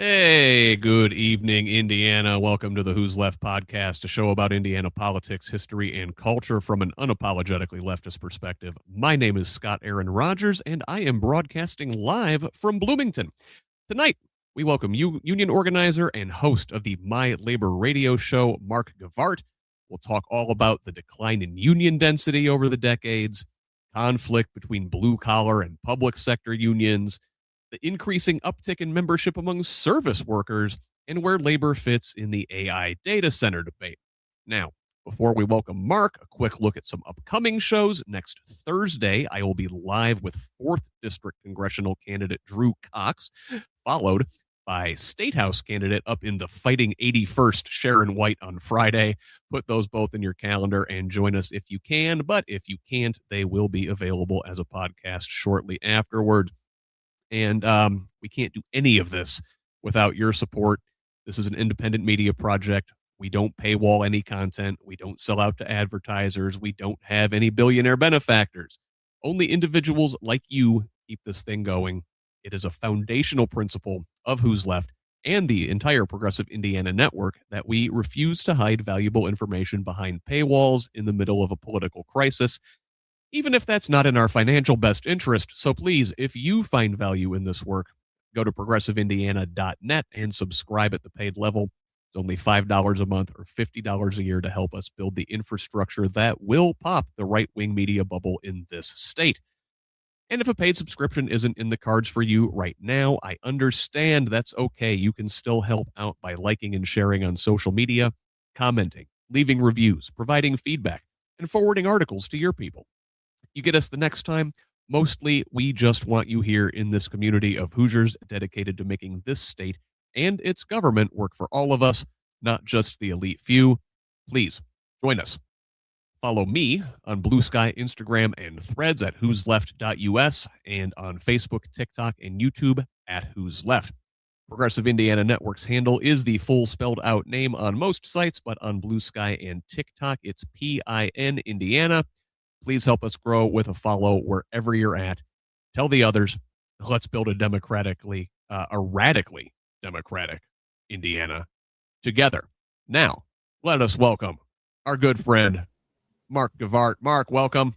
Hey, good evening, Indiana. Welcome to the Who's Left podcast, a show about Indiana politics, history, and culture from an unapologetically leftist perspective. My name is Scott Aaron Rogers, and I am broadcasting live from Bloomington. Tonight, we welcome union organizer and host of the My Labor radio show, Mark Gevaart. We'll talk all about the decline in union density over the decades, conflict between blue-collar and public sector unions, the increasing uptick in membership among service workers, and where labor fits in the AI data center debate. Now, before we welcome Mark, a quick look at some upcoming shows. Next Thursday, I will be live with 4th District Congressional candidate Drew Cox, followed by State House candidate up in the Fighting 81st, Sharon White, on Friday. Put those both in your calendar and join us if you can, but if you can't, they will be available as a podcast shortly afterward. And we can't do any of this without your support. This is an independent media project. We don't paywall any content. We don't sell out to advertisers. We don't have any billionaire benefactors. Only individuals like you keep this thing going. It is a foundational principle of Who's Left and the entire Progressive Indiana network that we refuse to hide valuable information behind paywalls in the middle of a political crisis, even if that's not in our financial best interest. So please, if you find value in this work, go to progressiveindiana.net and subscribe at the paid level. It's only $5 a month or $50 a year to help us build the infrastructure that will pop the right-wing media bubble in this state. And if a paid subscription isn't in the cards for you right now, I understand. That's okay. You can still help out by liking and sharing on social media, commenting, leaving reviews, providing feedback, and forwarding articles to your people. You get us the next time. Mostly, we just want you here in this community of Hoosiers dedicated to making this state and its government work for all of us, not just the elite few. Please join us. Follow me on Blue Sky, Instagram, and Threads at whosleft.us, and on Facebook, TikTok, and YouTube at Who's Left. Progressive Indiana Network's handle is the full spelled out name on most sites, but on Blue Sky and TikTok, it's PIN Indiana. Please help us grow with a follow wherever you're at. Tell the others. Let's build a radically democratic Indiana together. Now, let us welcome our good friend, Mark Gevaart. Mark, welcome.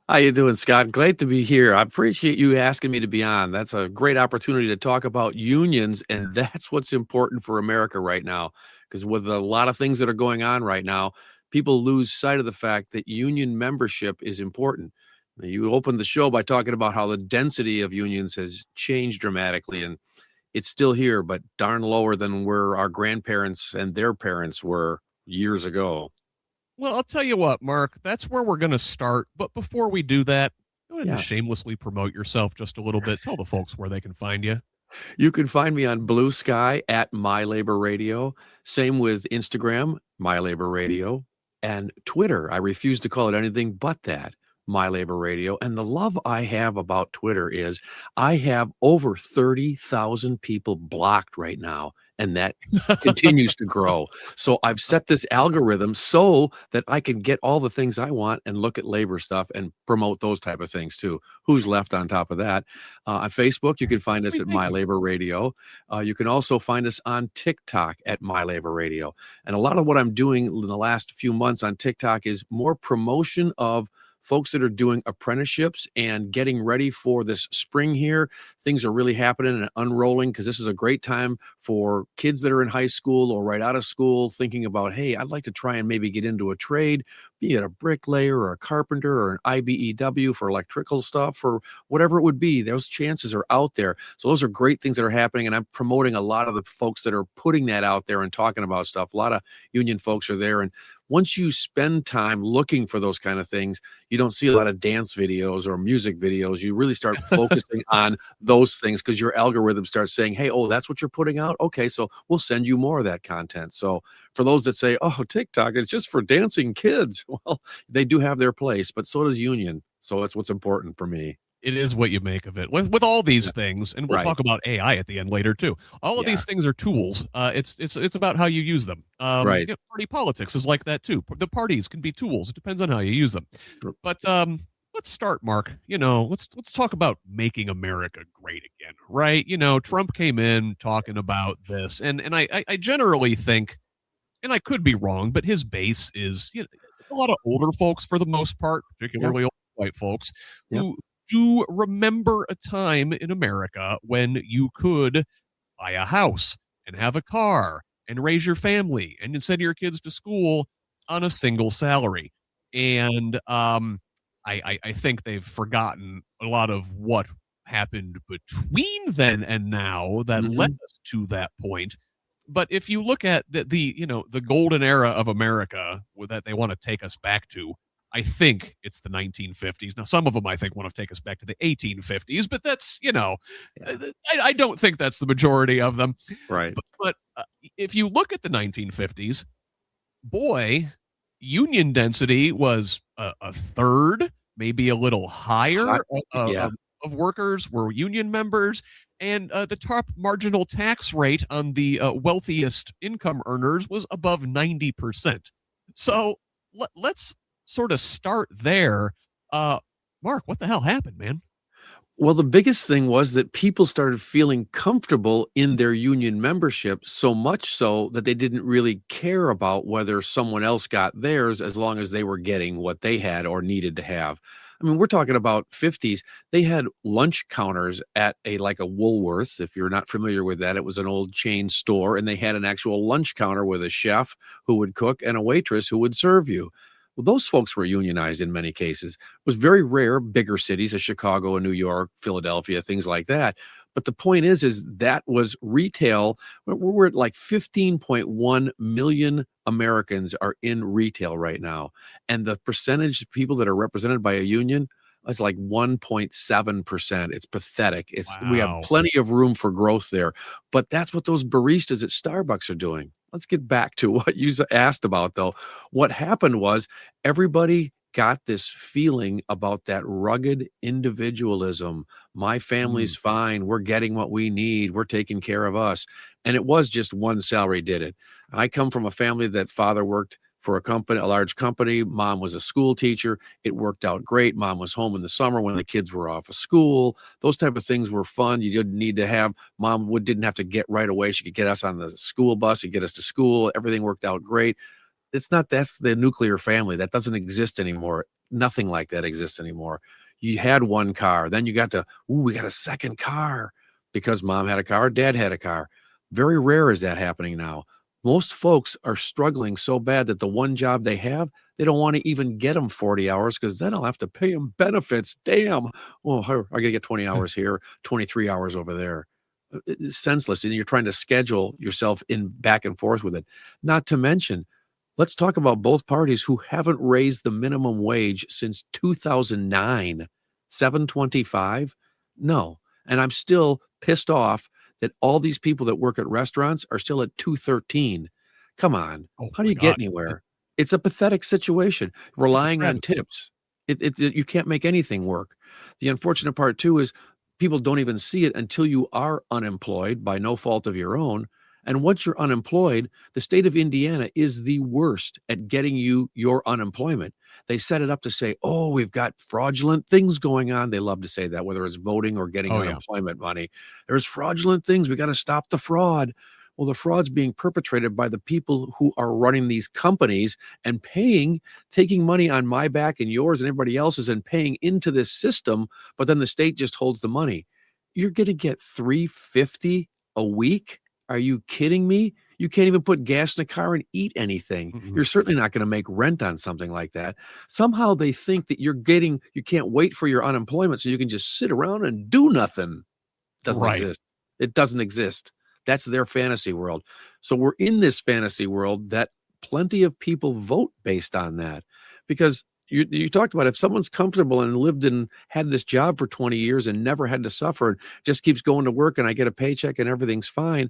How you doing, Scott? Great to be here. I appreciate you asking me to be on. That's a great opportunity to talk about unions, and that's what's important for America right now. Because with a lot of things that are going on right now, people lose sight of the fact that union membership is important. You opened the show by talking about how the density of unions has changed dramatically, and it's still here, but darn lower than where our grandparents and their parents were years ago. Well, I'll tell you what, Mark, that's where we're going to start. But before we do that, go ahead and shamelessly promote yourself just a little bit. Tell the folks where they can find you. You can find me on Blue Sky at My Labor Radio. Same with Instagram, My Labor Radio, and Twitter. I refuse to call it anything but that, My Labor Radio. And the love I have about Twitter is I have over 30,000 people blocked right now, and that continues to grow. So I've set this algorithm so that I can get all the things I want and look at labor stuff and promote those type of things too. Who's Left on top of that? On Facebook, you can find us at My Labor Radio. You can also find us on TikTok at My Labor Radio. And a lot of what I'm doing in the last few months on TikTok is more promotion of folks that are doing apprenticeships and getting ready for this spring here. Things are really happening and unrolling because this is a great time for kids that are in high school or right out of school thinking about, hey, I'd like to try and maybe get into a trade, be it a bricklayer or a carpenter or an IBEW for electrical stuff or whatever it would be. Those chances are out there. So those are great things that are happening, and I'm promoting a lot of the folks that are putting that out there and talking about stuff. A lot of union folks are there, and once you spend time looking for those kind of things, you don't see a lot of dance videos or music videos. You really start focusing on those things because your algorithm starts saying, hey, oh, that's what you're putting out? Okay, so we'll send you more of that content. So for those that say, oh, TikTok is just for dancing kids, well, they do have their place, but so does union. So that's what's important for me. It is what you make of it with all these things, and we'll talk about AI at the end later too. All of these things are tools. It's about how you use them. Party politics is like that too. The parties can be tools. It depends on how you use them. But let's let's start, Mark. Let's talk about making America great again, right? Trump came in talking about this, and I generally think, and I could be wrong, but his base is a lot of older folks for the most part, Yep. particularly old white folks, Yep. who do remember a time in America when you could buy a house and have a car and raise your family and send your kids to school on a single salary. And I think they've forgotten a lot of what happened between then and now that led Hmm. us to that point. But if you look at the golden era of America that they want to take us back to, I think it's the 1950s. Now, some of them I think want to take us back to the 1850s, but that's Yeah. I don't think that's the majority of them. Right. But if you look at the 1950s, boy, union density was a third, maybe a little higher Hot. Yeah. of workers were union members, and the top marginal tax rate on the wealthiest income earners was above 90%. So let's sort of start there. Mark, what the hell happened, man? Well, the biggest thing was that people started feeling comfortable in their union membership, so much so that they didn't really care about whether someone else got theirs as long as they were getting what they had or needed to have. I mean, we're talking about 50s. They had lunch counters at like a Woolworths. If you're not familiar with that, it was an old chain store, and they had an actual lunch counter with a chef who would cook and a waitress who would serve you. Well, those folks were unionized in many cases. It was very rare, bigger cities, as Chicago and New York, Philadelphia, things like that. But the point is that was retail. We're at like 15.1 million Americans are in retail right now. And the percentage of people that are represented by a union is like 1.7%. It's pathetic. We have Wow. plenty of room for growth there. But that's what those baristas at Starbucks are doing. Let's get back to what you asked about, though. What happened was everybody got this feeling about that rugged individualism. My family's Mm. fine. We're getting what we need. We're taking care of us. And it was just one salary did it. I come from a family that father worked for a large company. Mom was a school teacher. It worked out great. Mom was home in the summer when the kids were off of school. Those type of things were fun. You didn't need to have didn't have to get right away. She could get us on the school bus and get us to school. Everything worked out great. That's the nuclear family. That doesn't exist anymore. Nothing like that exists anymore. You had one car, then you we got a second car because mom had a car, dad had a car. Very rare is that happening now. Most folks are struggling so bad that the one job they have, they don't want to even get them 40 hours because then I'll have to pay them benefits. Damn. Well, I got to get 20 hours here, 23 hours over there. It's senseless. And you're trying to schedule yourself in back and forth with it. Not to mention, let's talk about both parties who haven't raised the minimum wage since 2009. 725? No. And I'm still pissed off that all these people that work at restaurants are still at 213. Come on. Oh How do my you get God. anywhere? It's a pathetic situation. It's a Relying on travesty. tips. You can't make anything work. The unfortunate part too is people don't even see it until you are unemployed by no fault of your own. And once you're unemployed, the state of Indiana is the worst at getting you your unemployment. They set it up to say, oh, we've got fraudulent things going on. They love to say that, whether it's voting or getting Oh yeah. unemployment money. There's fraudulent things. We got to stop the fraud. Well, the fraud's being perpetrated by the people who are running these companies and taking money on my back and yours and everybody else's and paying into this system. But then the state just holds the money. You're going to get $350 a week. Are you kidding me? You can't even put gas in a car and eat anything. Mm-mm. You're certainly not going to make rent on something like that. Somehow they think that you can't wait for your unemployment so you can just sit around and do nothing. Doesn't Right. exist. It doesn't exist. That's their fantasy world. So we're in this fantasy world that plenty of people vote based on that because you talked about if someone's comfortable and had this job for 20 years and never had to suffer and just keeps going to work and I get a paycheck and everything's fine.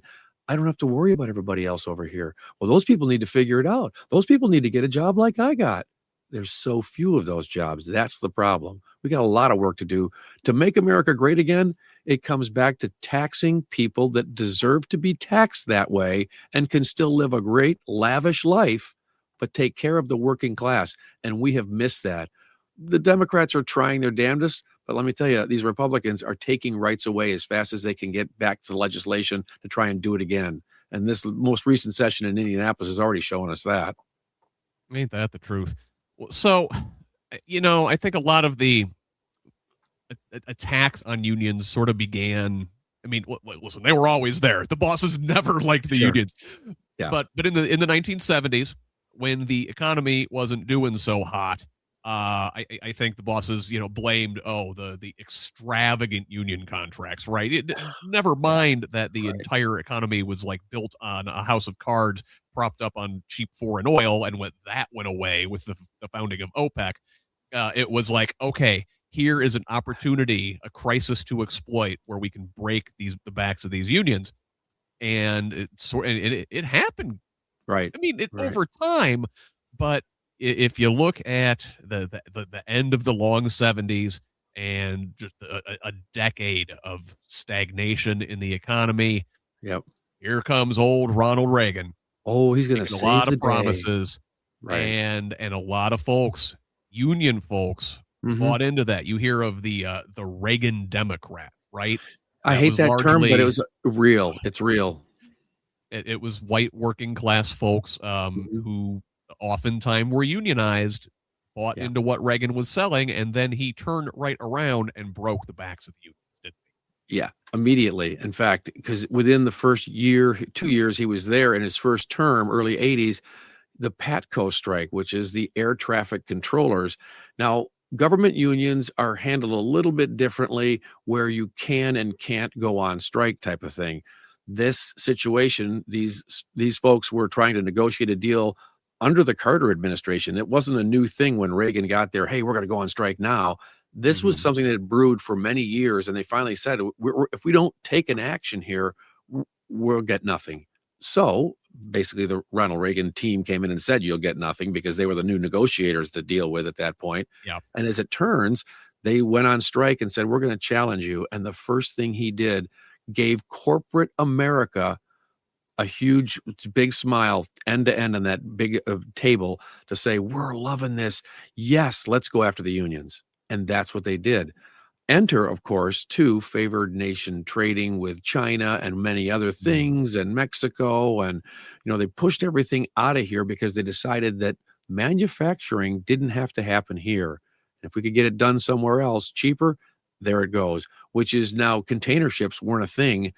I don't have to worry about everybody else over here. Well, those people need to figure it out. Those people need to get a job like I got. There's so few of those jobs. That's the problem. We got a lot of work to do to make America great again. It comes back to taxing people that deserve to be taxed that way and can still live a great, lavish life, but take care of the working class. And we have missed that. the Democrats are trying their damnedest, but let me tell you, these Republicans are taking rights away as fast as they can get back to legislation to try and do it again. And this most recent session in Indianapolis is already showing us that. Ain't that the truth? So, I think a lot of the attacks on unions sort of began. I mean, listen, they were always there. The bosses never liked the unions. Yeah. But in the 1970s, when the economy wasn't doing so hot, I think the bosses, blamed the extravagant union contracts, right? Never mind that the entire economy was like built on a house of cards propped up on cheap foreign oil, and when that went away with the founding of OPEC, it was like, okay, here is an opportunity, a crisis to exploit, where we can break the backs of these unions, and it happened. Right. I mean, over time, but if you look at the end of the long 70s and just a decade of stagnation in the economy, yep, here comes old Ronald Reagan. Oh, he's going to save a lot the of promises, right? And a lot of folks, union folks, bought into that. You hear of the Reagan Democrat, right? I hate that term, but it was real. It's real. It was white working class folks who oftentimes were unionized, bought into what Reagan was selling, and then he turned right around and broke the backs of the unions, didn't he? Yeah, immediately. In fact, because within the first year, 2 years he was there in his first term, early 80s, the PATCO strike, which is the air traffic controllers. Now, government unions are handled a little bit differently, where you can and can't go on strike type of thing. This situation, these folks were trying to negotiate a deal under the Carter administration. It wasn't a new thing when Reagan got there. Hey, we're going to go on strike now. This was something that had brewed for many years, and they finally said, if we don't take an action here, we'll get nothing. So basically, the Ronald Reagan team came in and said, you'll get nothing, because they were the new negotiators to deal with at that point. Yeah. And as it turns, they went on strike and said, we're going to challenge you. And the first thing he did gave corporate America a huge, big smile end to end on that big table to say, we're loving this. Yes, let's go after the unions. And that's what they did. Enter, of course, two favored nation trading with China and many other things, and Mexico. And, they pushed everything out of here because they decided that manufacturing didn't have to happen here. If we could get it done somewhere else cheaper, there it goes, which is now container ships weren't a thing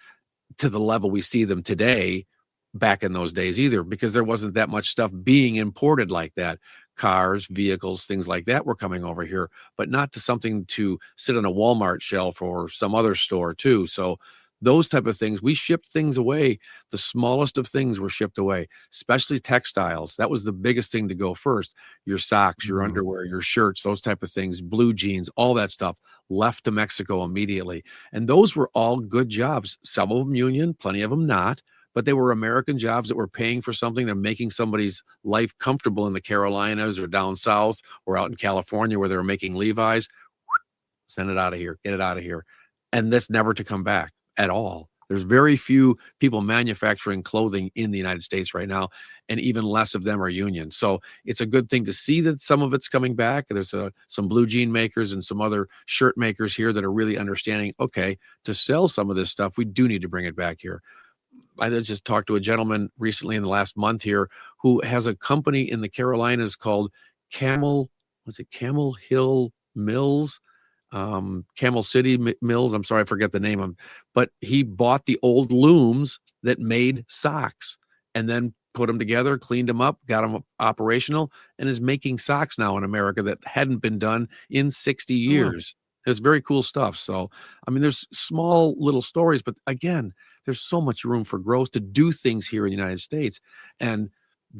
to the level we see them today back in those days either, because there wasn't that much stuff being imported like that. Cars, vehicles, things like that were coming over here, but not to something to sit on a Walmart shelf or some other store too. So those type of things, we shipped things away. The smallest of things were shipped away, especially textiles. That was the biggest thing to go first. Your socks, your underwear, your shirts, those type of things, blue jeans, all that stuff left to Mexico immediately. And those were all good jobs. Some of them union, plenty of them not, but they were American jobs that were paying for something. They're making somebody's life comfortable in the Carolinas or down south or out in California where they were making Levi's. Send it out of here, get it out of here. And that's never to come back at all. There's very few people manufacturing clothing in the United States right now, and even less of them are union. So it's a good thing to see that some of it's coming back. There's some blue jean makers and some other shirt makers here that are really understanding, okay, to sell some of this stuff, we do need to bring it back here. I just talked to a gentleman recently in the last month here who has a company in the Carolinas called Camel Hill Mills? Camel City Mills. I'm sorry, I forget the name of them, but he bought the old looms that made socks and then put them together, cleaned them up, got them operational, and is making socks now in America that hadn't been done in 60 years. It's very cool stuff. So, I mean, there's small little stories, but again, there's so much room for growth to do things here in the United States. And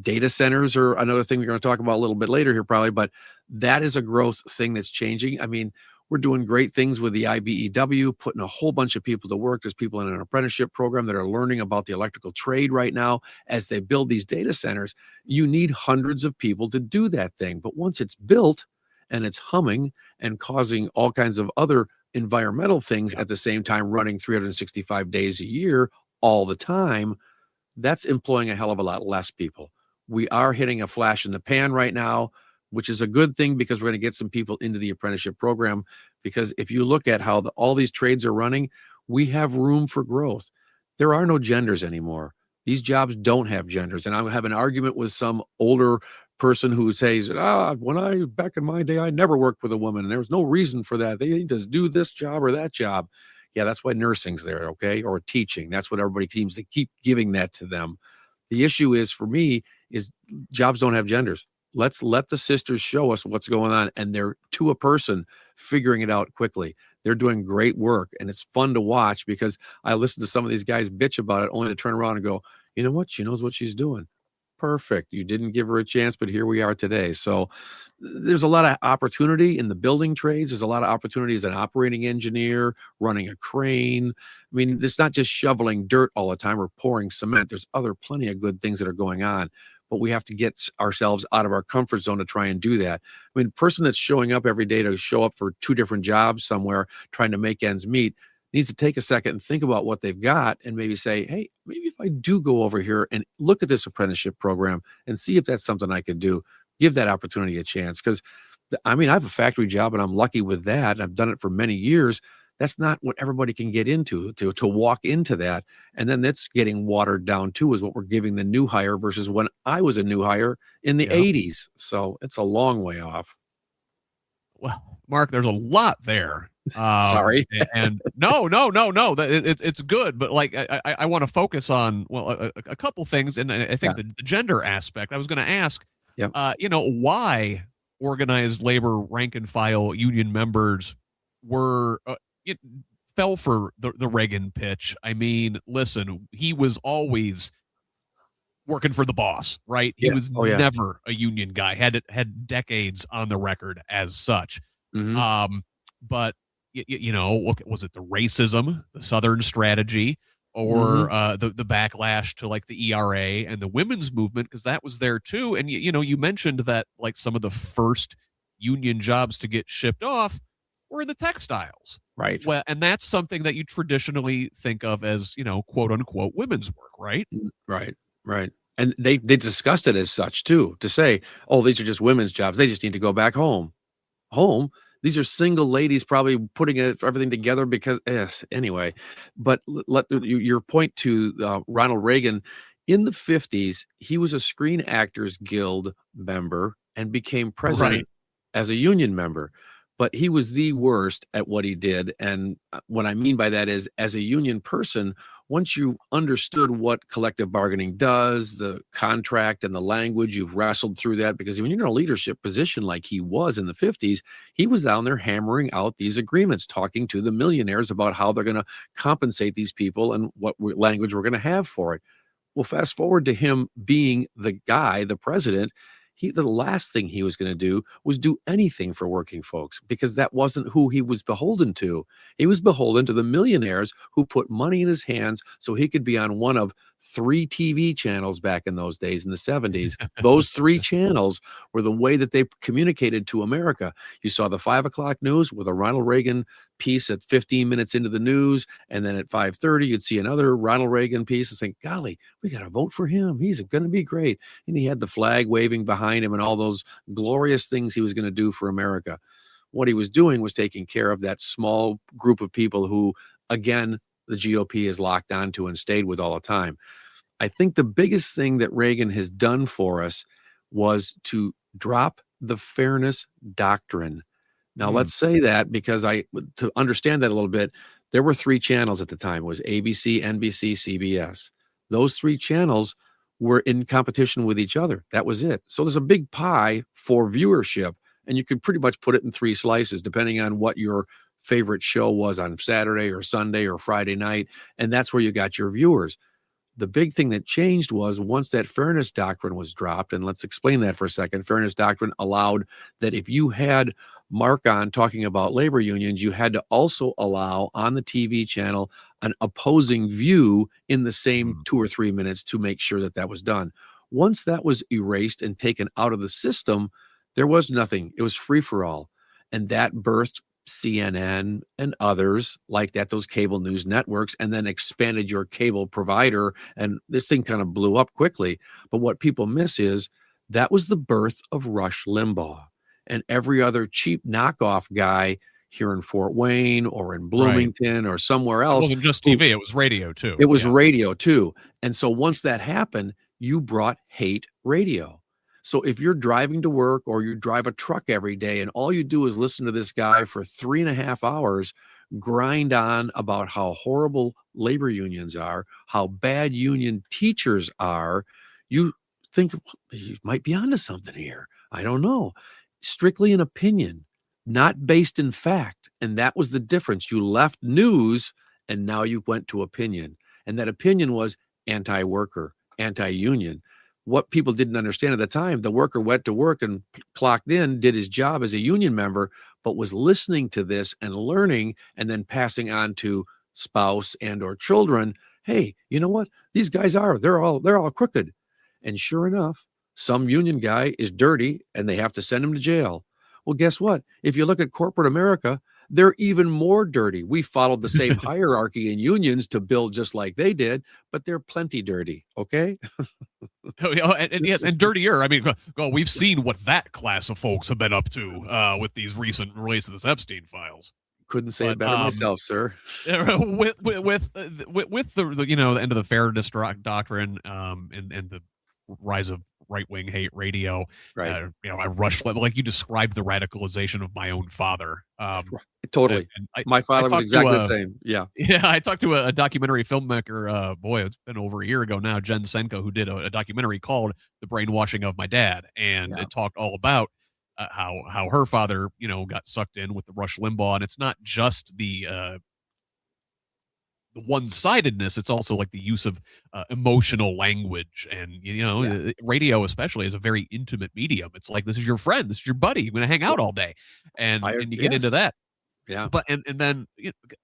data centers are another thing we're going to talk about a little bit later here probably, but that is a growth thing that's changing. I mean, we're doing great things with the IBEW, putting a whole bunch of people to work. There's people in an apprenticeship program that are learning about the electrical trade right now. As they build these data centers, you need hundreds of people to do that thing. But once it's built and it's humming and causing all kinds of other environmental things at the same time, running 365 days a year all the time, that's employing a hell of a lot less people. We are hitting a flash in the pan right now, which is a good thing because we're going to get some people into the apprenticeship program. Because if you look at how all these trades are running, we have room for growth. There are no genders anymore. These jobs don't have genders. And I have an argument with some older person who says, back in my day, I never worked with a woman and there was no reason for that. They need to do this job or that job. Yeah, that's why nursing's there, okay? Or teaching. That's what everybody seems to keep giving that to them. The issue is, for me, is jobs don't have genders. Let's let the sisters show us what's going on, and they're, to a person, figuring it out quickly. They're doing great work, and it's fun to watch because I listen to some of these guys bitch about it only to turn around and go, you know what? She knows what she's doing. Perfect. You didn't give her a chance, but here we are today. So there's a lot of opportunity in the building trades. There's a lot of opportunity as an operating engineer, running a crane. I mean, it's not just shoveling dirt all the time or pouring cement. There's plenty of good things that are going on, but we have to get ourselves out of our comfort zone to try and do that. I mean, a person that's showing up every day to show up for 2 different jobs somewhere, trying to make ends meet, needs to take a second and think about what they've got and maybe say, hey, maybe if I do go over here and look at this apprenticeship program and see if that's something I could do, give that opportunity a chance. Because, I mean, I have a factory job and I'm lucky with that. And I've done it for many years. That's not what everybody can get into, to walk into that. And then that's getting watered down too, is what we're giving the new hire versus when I was a new hire in the 80s. So it's a long way off. Well, Mark, there's a lot there. Sorry. And no. It's good, but like I want to focus on a couple things, and I think the gender aspect. I was going to ask, why organized labor rank and file union members fell for the Reagan pitch. I mean, listen, he was always working for the boss, right? He was never a union guy. Had decades on the record as such. Mm-hmm. But was it the racism, the Southern strategy, or the backlash to like the ERA and the women's movement, because that was there too. And you mentioned that like some of the first union jobs to get shipped off were in the textiles, right? Well, and that's something that you traditionally think of as quote unquote women's work, right? Right. And they discussed it as such too, to say, oh, these are just women's jobs. They just need to go back home. These are single ladies probably putting everything together because, anyway. But your point to Ronald Reagan, in the 50s, he was a Screen Actors Guild member and became president as a union member. But he was the worst at what he did. And what I mean by that is, as a union person, once you understood what collective bargaining does, the contract and the language, you've wrestled through that, because when you're in a leadership position like he was in the 50s, he was down there hammering out these agreements, talking to the millionaires about how they're going to compensate these people and what language we're going to have for it. Well, fast forward to him being the guy, the president. The last thing he was going to do was do anything for working folks, because that wasn't who he was beholden to. He was beholden to the millionaires who put money in his hands so he could be on one of 3 TV channels back in those days in the 70s. Those 3 channels were the way that they communicated to America. You saw the 5 o'clock news with a Ronald Reagan piece at 15 minutes into the news. And then at 5:30, you'd see another Ronald Reagan piece and think, golly, we got to vote for him. He's going to be great. And he had the flag waving behind him and all those glorious things he was going to do for America. What he was doing was taking care of that small group of people who, again, the GOP is locked onto and stayed with all the time. I think the biggest thing that Reagan has done for us was to drop the fairness doctrine. Now, let's say that, because to understand that a little bit, there were 3 channels at the time. It was ABC, NBC, CBS. Those 3 channels were in competition with each other. That was it. So there's a big pie for viewership, and you could pretty much put it in 3 slices, depending on what your favorite show was on Saturday or Sunday or Friday night, and that's where you got your viewers. The big thing that changed was once that fairness doctrine was dropped, and let's explain that for a second. Fairness doctrine allowed that if you had Mark on talking about labor unions, you had to also allow on the TV channel an opposing view in the same 2 or 3 minutes to make sure that that was done. Once that was erased and taken out of the system, there was nothing. It was free for all. And that birthed CNN and others like that, those cable news networks, and then expanded your cable provider. And this thing kind of blew up quickly. But what people miss is That was the birth of Rush Limbaugh and every other cheap knockoff guy here in Fort Wayne or in Right. Bloomington or somewhere It else. wasn't just TV, it was radio too. It was Yeah. radio too. And so once that happened, you brought hate radio. So if you're driving to work or you drive a truck every day and all you do is listen to this guy for 3.5 hours, grind on about how horrible labor unions are, how bad union teachers are, you think you might be onto something here. I don't know. Strictly an opinion, not based in fact. And that was the difference. You left news and now you went to opinion. And that opinion was anti-worker, anti-union. What people didn't understand at the time, the worker went to work and clocked in, did his job as a union member, but was listening to this and learning and then passing on to spouse and or children. Hey, you know what? These guys they're all crooked. And sure enough, some union guy is dirty and they have to send him to jail. Well, guess what? If you look at corporate America, they're even more dirty. We followed the same hierarchy in unions to build just like they did, but they're plenty dirty. Okay. And yes, and dirtier. I mean, we've seen what that class of folks have been up to with these recent releases of this Epstein files. Couldn't say it better myself, sir. With the the end of the fairness doctrine and the rise of right-wing hate radio, right? I Rush, like you described the radicalization of my own father. Totally. My father was exactly the same. Yeah. Yeah. I talked to a documentary filmmaker, it's been over a year ago now, Jen Senko, who did a documentary called The Brainwashing of My Dad. And it talked all about how her father, got sucked in with the Rush Limbaugh. And it's not just the one-sidedness, it's also like the use of emotional language, and radio especially is a very intimate medium. It's like, this is your friend, this is your buddy, you're gonna hang out all day, and you get into that. But and then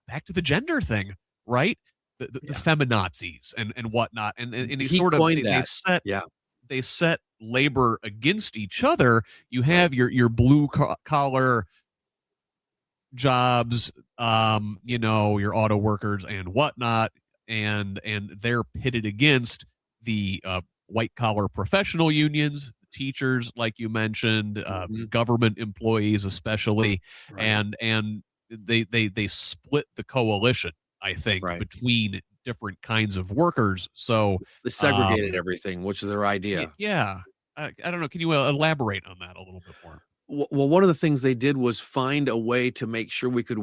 back to the gender thing, right? The feminazis and whatnot, and he sort of they set labor against each other. You have your blue collar jobs, your auto workers and whatnot, and they're pitted against the white collar professional unions, teachers, like you mentioned, government employees especially, and they split the coalition, I think, between different kinds of workers. So they segregated everything, which is their idea. Yeah. I don't know. Can you elaborate on that a little bit more? Well, one of the things they did was find a way to make sure we could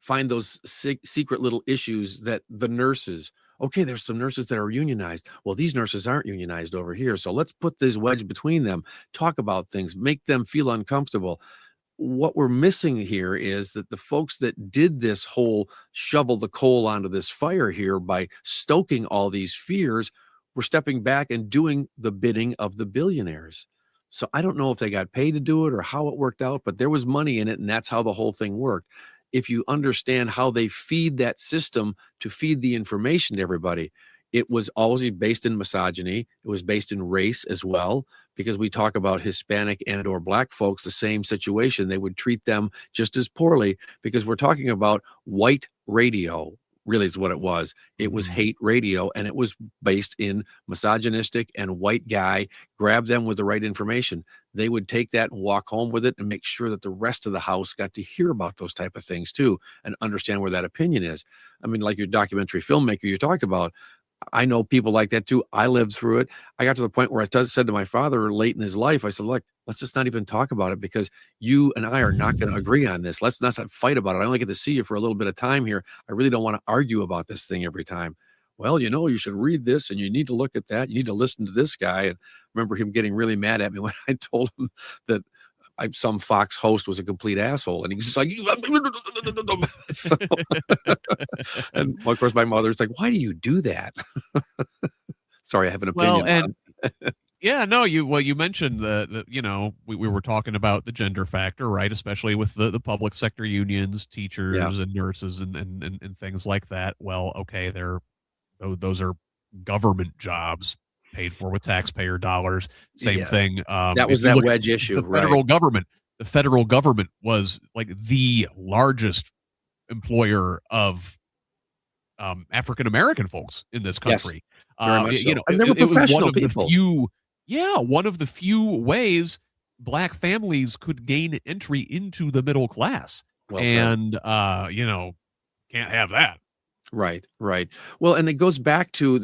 find those secret little issues that the nurses, okay, there's some nurses that are unionized. Well, these nurses aren't unionized over here. So let's put this wedge between them, talk about things, make them feel uncomfortable. What we're missing here is that the folks that did this whole shovel the coal onto this fire here by stoking all these fears were stepping back and doing the bidding of the billionaires. So I don't know if they got paid to do it or how it worked out, but there was money in it, and that's how the whole thing worked. If you understand how they feed that system to feed the information to everybody, it was always based in misogyny. It was based in race as well, because we talk about Hispanic and or Black folks, the same situation. They would treat them just as poorly because we're talking about white radio. Really is what it was. It was hate radio, and it was based in misogynistic and white guy. Grab them with the right information. They would take that and walk home with it and make sure that the rest of the house got to hear about those type of things too and understand where that opinion is. I mean, like your documentary filmmaker you talked about, I know people like that too. I lived through it. I got to the point where I said to my father late in his life, I said, look, let's just not even talk about it because you and I are not going to agree on this. Let's not fight about it. I only get to see you for a little bit of time here. I really don't want to argue about this thing every time. Well, you should read this and you need to look at that. You need to listen to this guy. And I remember him getting really mad at me when I told him that some Fox host was a complete asshole. And he was just like, so, and of course my mother's like, why do you do that? Sorry, I have an opinion. You mentioned we were talking about the gender factor, right? Especially with the public sector unions, teachers and nurses and things like that. Well, okay, those are government jobs paid for with taxpayer dollars. Same thing. That was that wedge issue. The federal government. The federal government was like the largest employer of African American folks in this country. Yes, and they were professional people. Yeah, one of the few ways black families could gain entry into the middle class. Well said. And, can't have that. Right, right. Well, and it goes back to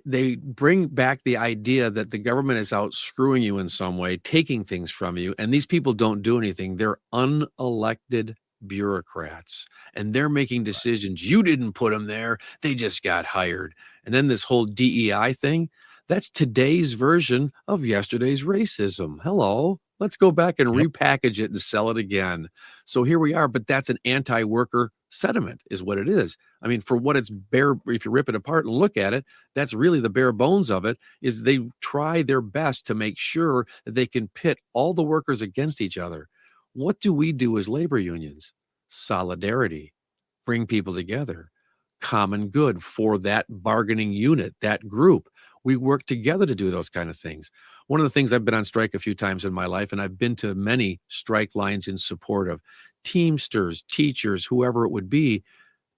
they bring back the idea that the government is out screwing you in some way, taking things from you, and these people don't do anything. They're unelected bureaucrats, and they're making decisions. You didn't put them there; they just got hired. And then this whole DEI thing, that's today's version of yesterday's racism. Hello. Let's go back and Yep. repackage it and sell it again. So here we are, but that's an anti-worker sentiment, is what it is. I mean, for what it's bare, if you rip it apart and look at it, that's really the bare bones of it, is they try their best to make sure that they can pit all the workers against each other. What do we do as labor unions? Solidarity, bring people together, common good for that bargaining unit, that group. We work together to do those kind of things. One of the things, I've been on strike a few times in my life, and I've been to many strike lines in support of Teamsters, teachers, whoever it would be.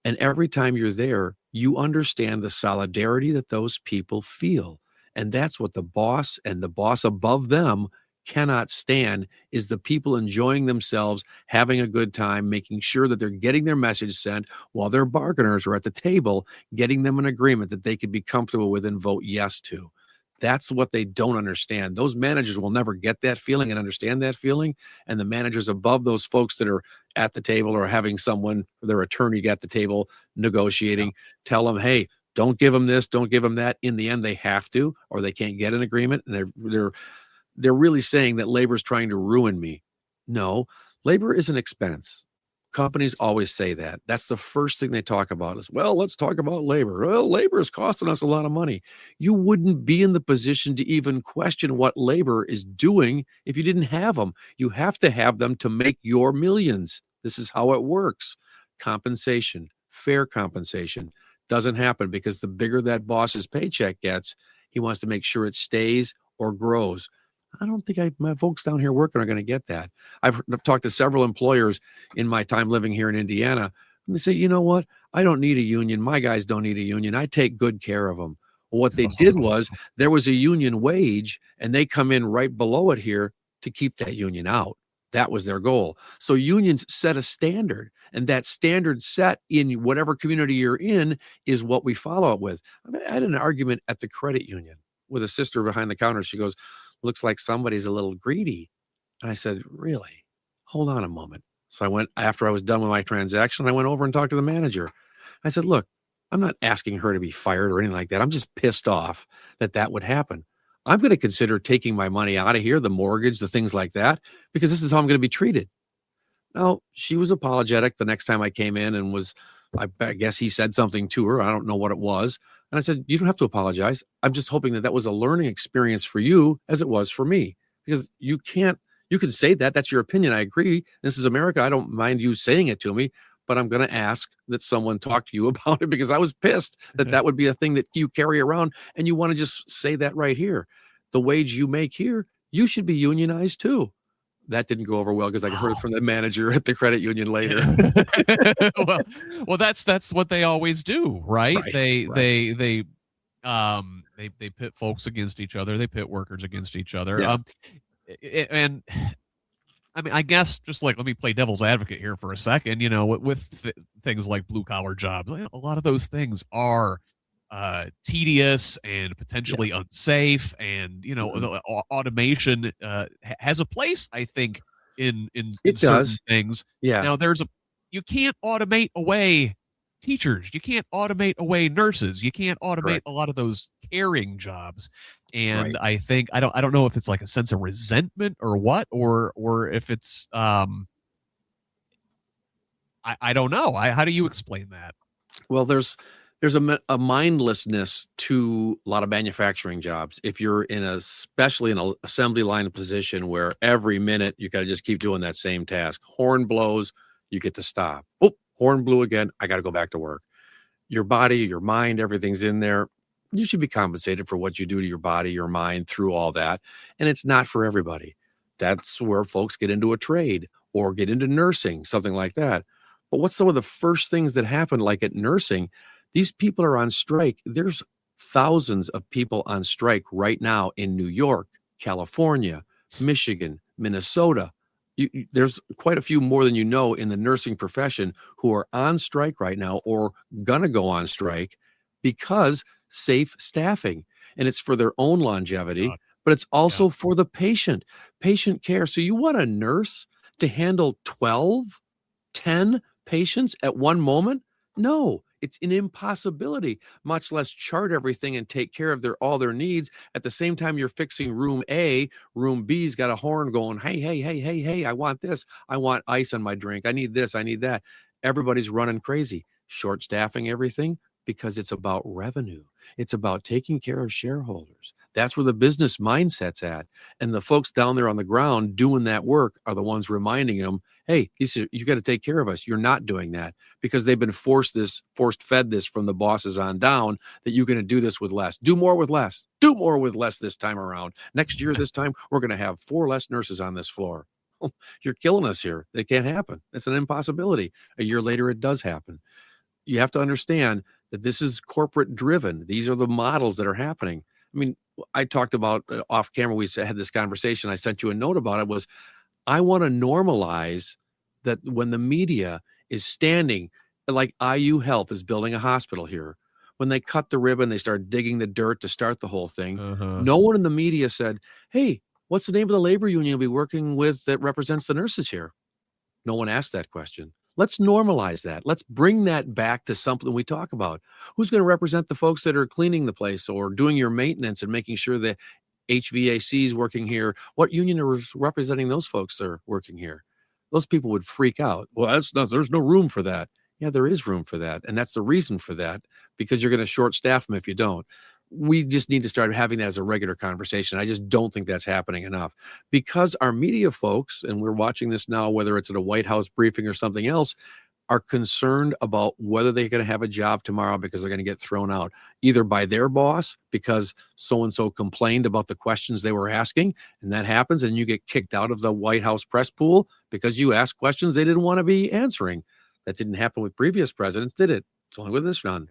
And every time you're there, you understand the solidarity that those people feel. And that's what the boss and the boss above them cannot stand, is the people enjoying themselves, having a good time, making sure that they're getting their message sent while their bargainers are at the table, getting them an agreement that they could be comfortable with and vote yes to. That's what they don't understand. Those managers will never get that feeling and understand that feeling. And the managers above those folks that are at the table or having someone, their attorney at the table negotiating, tell them, hey, don't give them this, don't give them that. In the end, they have to, or they can't get an agreement. And they're really saying that labor is trying to ruin me. No, labor is an expense. Companies always say that. That's the first thing they talk about is, well, let's talk about labor. Well, labor is costing us a lot of money. You wouldn't be in the position to even question what labor is doing if you didn't have them. You have to have them to make your millions. This is how it works. Compensation, fair compensation, doesn't happen because the bigger that boss's paycheck gets, he wants to make sure it stays or grows. I don't think my folks down here working are going to get that. I've talked to several employers in my time living here in Indiana, and they say, you know what? I don't need a union. My guys don't need a union. I take good care of them. Well, what they did was there was a union wage, and they come in right below it here to keep that union out. That was their goal. So unions set a standard, and that standard set in whatever community you're in is what we follow it with. I had an argument at the credit union with a sister behind the counter. She goes, looks like somebody's a little greedy. And I said, really? Hold on a moment. So I went, after I was done with my transaction, I went over and talked to the manager. I said, look, I'm not asking her to be fired or anything like that. I'm just pissed off that that would happen. I'm going to consider taking my money out of here, the mortgage, the things like that, because this is how I'm going to be treated. Now, she was apologetic the next time I came in and I guess he said something to her. I don't know what it was. And I said, you don't have to apologize. I'm just hoping that was a learning experience for you as it was for me, because you can say that. That's your opinion. I agree. This is America. I don't mind you saying it to me, but I'm going to ask that someone talk to you about it, because I was pissed that would be a thing that you carry around, and you want to just say that right here. The wage you make here, you should be unionized too. That didn't go over well because I heard from the manager at the credit union later. well, that's what they always do, right? They pit folks against each other. They pit workers against each other. Yeah. And I mean, I guess just like, let me play devil's advocate here for a second. With things like blue collar jobs, a lot of those things are tedious and potentially unsafe, and the automation has a place, I think, in certain things. Yeah. Now you can't automate away teachers, you can't automate away nurses, you can't automate a lot of those caring jobs. And I think I don't know if it's like a sense of resentment or what, or if it's I don't know. How do you explain that? Well, there's a mindlessness to a lot of manufacturing jobs. If you're especially in an assembly line position where every minute you got to just keep doing that same task. Horn blows, you get to stop. Oh, horn blew again. I got to go back to work. Your body, your mind, everything's in there. You should be compensated for what you do to your body, your mind through all that. And it's not for everybody. That's where folks get into a trade or get into nursing, something like that. But what's some of the first things that happen, like at nursing? These people are on strike. There's thousands of people on strike right now in New York, California, Michigan, Minnesota. There's quite a few more than you know in the nursing profession who are on strike right now or gonna go on strike because safe staffing. And it's for their own longevity, but it's also for the patient care. So you want a nurse to handle 12, 10 patients at one moment? No, it's an impossibility, much less chart everything and take care of all their needs. At the same time, you're fixing room A, room B's got a horn going, hey, hey, hey, hey, hey, I want this. I want ice on my drink. I need this. I need that. Everybody's running crazy, short staffing everything because it's about revenue. It's about taking care of shareholders. That's where the business mindset's at. And the folks down there on the ground doing that work are the ones reminding them, hey, you got to take care of us. You're not doing that because they've been forced fed this from the bosses on down that you're going to do this with less. Do more with less. Do more with less this time around. Next year, this time, we're going to have 4 less nurses on this floor. You're killing us here. It can't happen. It's an impossibility. A year later, it does happen. You have to understand that this is corporate driven. These are the models that are happening. I mean, I talked about off camera, we had this conversation. I sent you a note about it was I want to normalize that when the media is standing, like IU Health is building a hospital here. When they cut the ribbon, they start digging the dirt to start the whole thing. No one in the media said, hey, what's the name of the labor union you'll be working with that represents the nurses here? No one asked that question. Let's normalize that. Let's bring that back to something we talk about. Who's going to represent the folks that are cleaning the place or doing your maintenance and making sure that HVAC is working here? What union is representing those folks that are working here? Those people would freak out. Well, there's no room for that. Yeah, there is room for that. And that's the reason for that, because you're going to short staff them if you don't. We just need to start having that as a regular conversation. I just don't think that's happening enough because our media folks, and we're watching this now, whether it's at a White House briefing or something else, are concerned about whether they're going to have a job tomorrow because they're going to get thrown out either by their boss because so-and-so complained about the questions they were asking. And that happens. And you get kicked out of the White House press pool because you asked questions they didn't want to be answering. That didn't happen with previous presidents, did it? It's only with this one.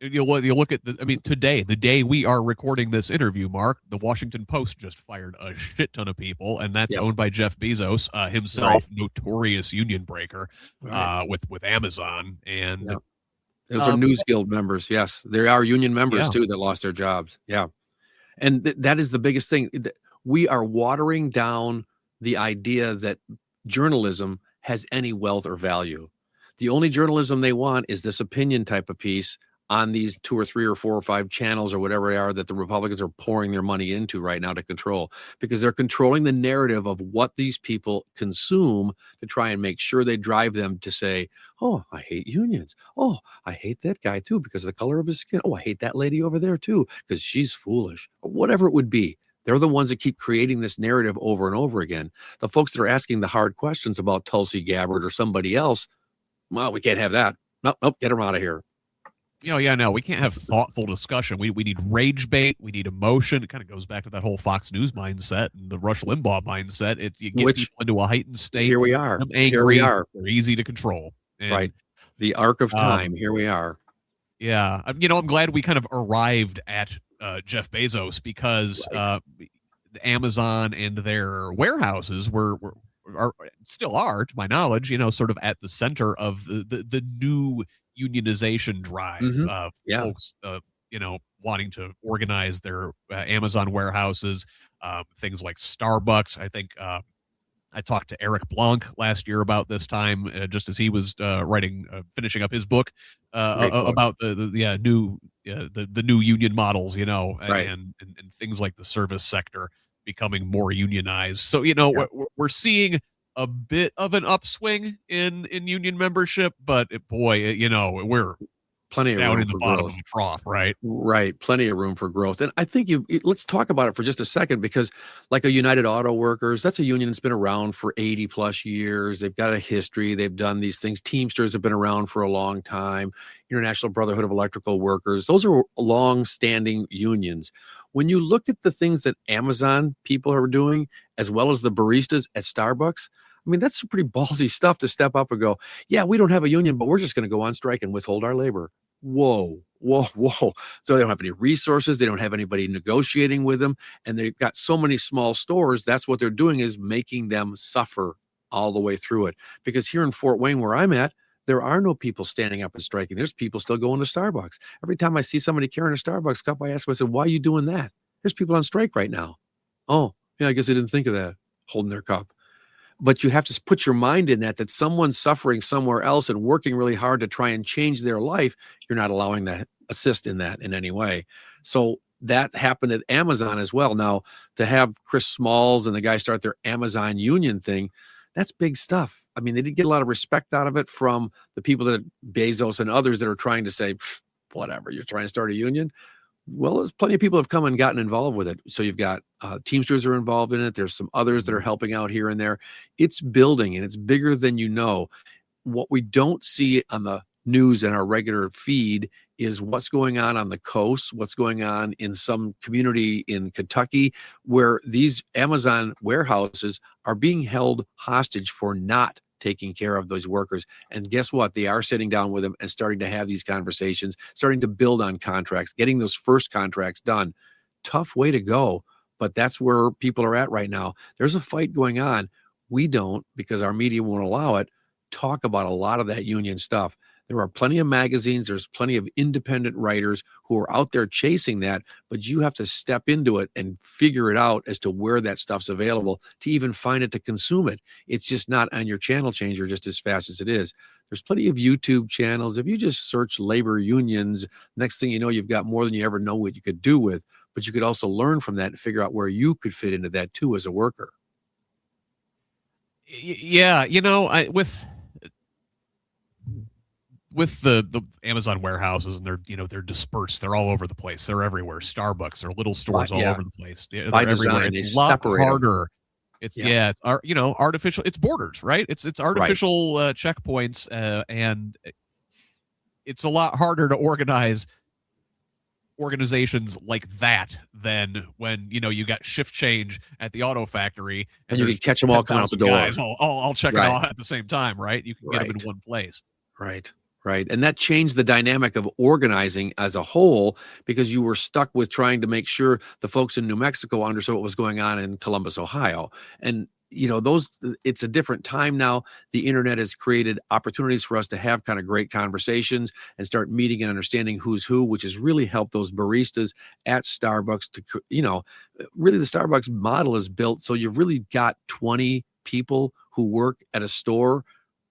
You look at today, the day we are recording this interview, Mark, the Washington Post just fired a shit ton of people, and that's owned by Jeff Bezos himself, notorious union breaker, with Amazon. And those are News Guild members. Yes, there are union members too that lost their jobs. Yeah, and that is the biggest thing. We are watering down the idea that journalism has any wealth or value. The only journalism they want is this opinion type of piece on these 2 or 3 or 4 or 5 channels or whatever they are that the Republicans are pouring their money into right now to control, because they're controlling the narrative of what these people consume to try and make sure they drive them to say, oh, I hate unions. Oh, I hate that guy too because of the color of his skin. Oh, I hate that lady over there too because she's foolish, or whatever it would be. They're the ones that keep creating this narrative over and over again. The folks that are asking the hard questions about Tulsi Gabbard or somebody else, well, we can't have that. Nope, get them out of here. No, we can't have thoughtful discussion. We need rage bait. We need emotion. It kind of goes back to that whole Fox News mindset and the Rush Limbaugh mindset. You get people into a heightened state. Here we are. Angry, here we are. They're easy to control. And, right. The arc of time. Here we are. Yeah. I'm glad we kind of arrived at Jeff Bezos because Amazon and their warehouses still are, to my knowledge, sort of at the center of the new unionization drive. Folks, wanting to organize their Amazon warehouses, things like Starbucks. I think I talked to Eric Blanc last year about this time, just as he was finishing up his book about the new union models, and things like the service sector becoming more unionized. So, we're seeing a bit of an upswing in union membership, but we're plenty of down room in the for bottom growth. of the trough, right? Right. Plenty of room for growth. And I think let's talk about it for just a second, because like a United Auto Workers, that's a union that's been around for 80 plus years. They've got a history. They've done these things. Teamsters have been around for a long time. International Brotherhood of Electrical Workers. Those are long-standing unions. When you look at the things that Amazon people are doing, as well as the baristas at Starbucks, I mean, that's some pretty ballsy stuff to step up and go, yeah, we don't have a union, but we're just going to go on strike and withhold our labor. Whoa, whoa, whoa. So they don't have any resources. They don't have anybody negotiating with them. And they've got so many small stores. That's what they're doing, is making them suffer all the way through it. Because here in Fort Wayne, where I'm at, there are no people standing up and striking. There's people still going to Starbucks. Every time I see somebody carrying a Starbucks cup, I ask them, I said, why are you doing that? There's people on strike right now. Oh, yeah, I guess I didn't think of that, holding their cup. But you have to put your mind in that someone's suffering somewhere else and working really hard to try and change their life. You're not allowing to assist in that in any way. So that happened at Amazon as well. Now, to have Chris Smalls and the guy start their Amazon union thing, that's big stuff. I mean, they did get a lot of respect out of it from the people that Bezos and others that are trying to say, whatever, you're trying to start a union. Well, there's plenty of people have come and gotten involved with it. So you've got Teamsters are involved in it. There's some others that are helping out here and there. It's building, and it's bigger than you know. What we don't see on the news and our regular feed is what's going on the coast, what's going on in some community in Kentucky, where these Amazon warehouses are being held hostage for not taking care of those workers. And guess what? They are sitting down with them and starting to have these conversations, starting to build on contracts, getting those first contracts done. Tough way to go, but that's where people are at right now. There's a fight going on. We don't, because our media won't allow it, talk about a lot of that union stuff. There are plenty of magazines. There's plenty of independent writers who are out there chasing that, but you have to step into it and figure it out as to where that stuff's available to even find it, to consume it. It's just not on your channel changer just as fast as it is. There's plenty of YouTube channels. If you just search labor unions, next thing you know, you've got more than you ever know what you could do with, but you could also learn from that and figure out where you could fit into that too as a worker. Yeah, with the Amazon warehouses, and they're dispersed. They're all over the place. They're everywhere. Starbucks, they're little stores all over the place. They're by everywhere. Design, it's a lot harder. It's artificial. It's borders, right? It's artificial checkpoints, and it's a lot harder to organize organizations like that than when you got shift change at the auto factory and you can catch them all coming out the door. Guys all checking out at the same time, right? You can get them in one place. Right. And that changed the dynamic of organizing as a whole, because you were stuck with trying to make sure the folks in New Mexico understood what was going on in Columbus, Ohio. And, it's a different time now. The internet has created opportunities for us to have kind of great conversations and start meeting and understanding who's who, which has really helped those baristas at Starbucks to, really the Starbucks model is built. So you've really got 20 people who work at a store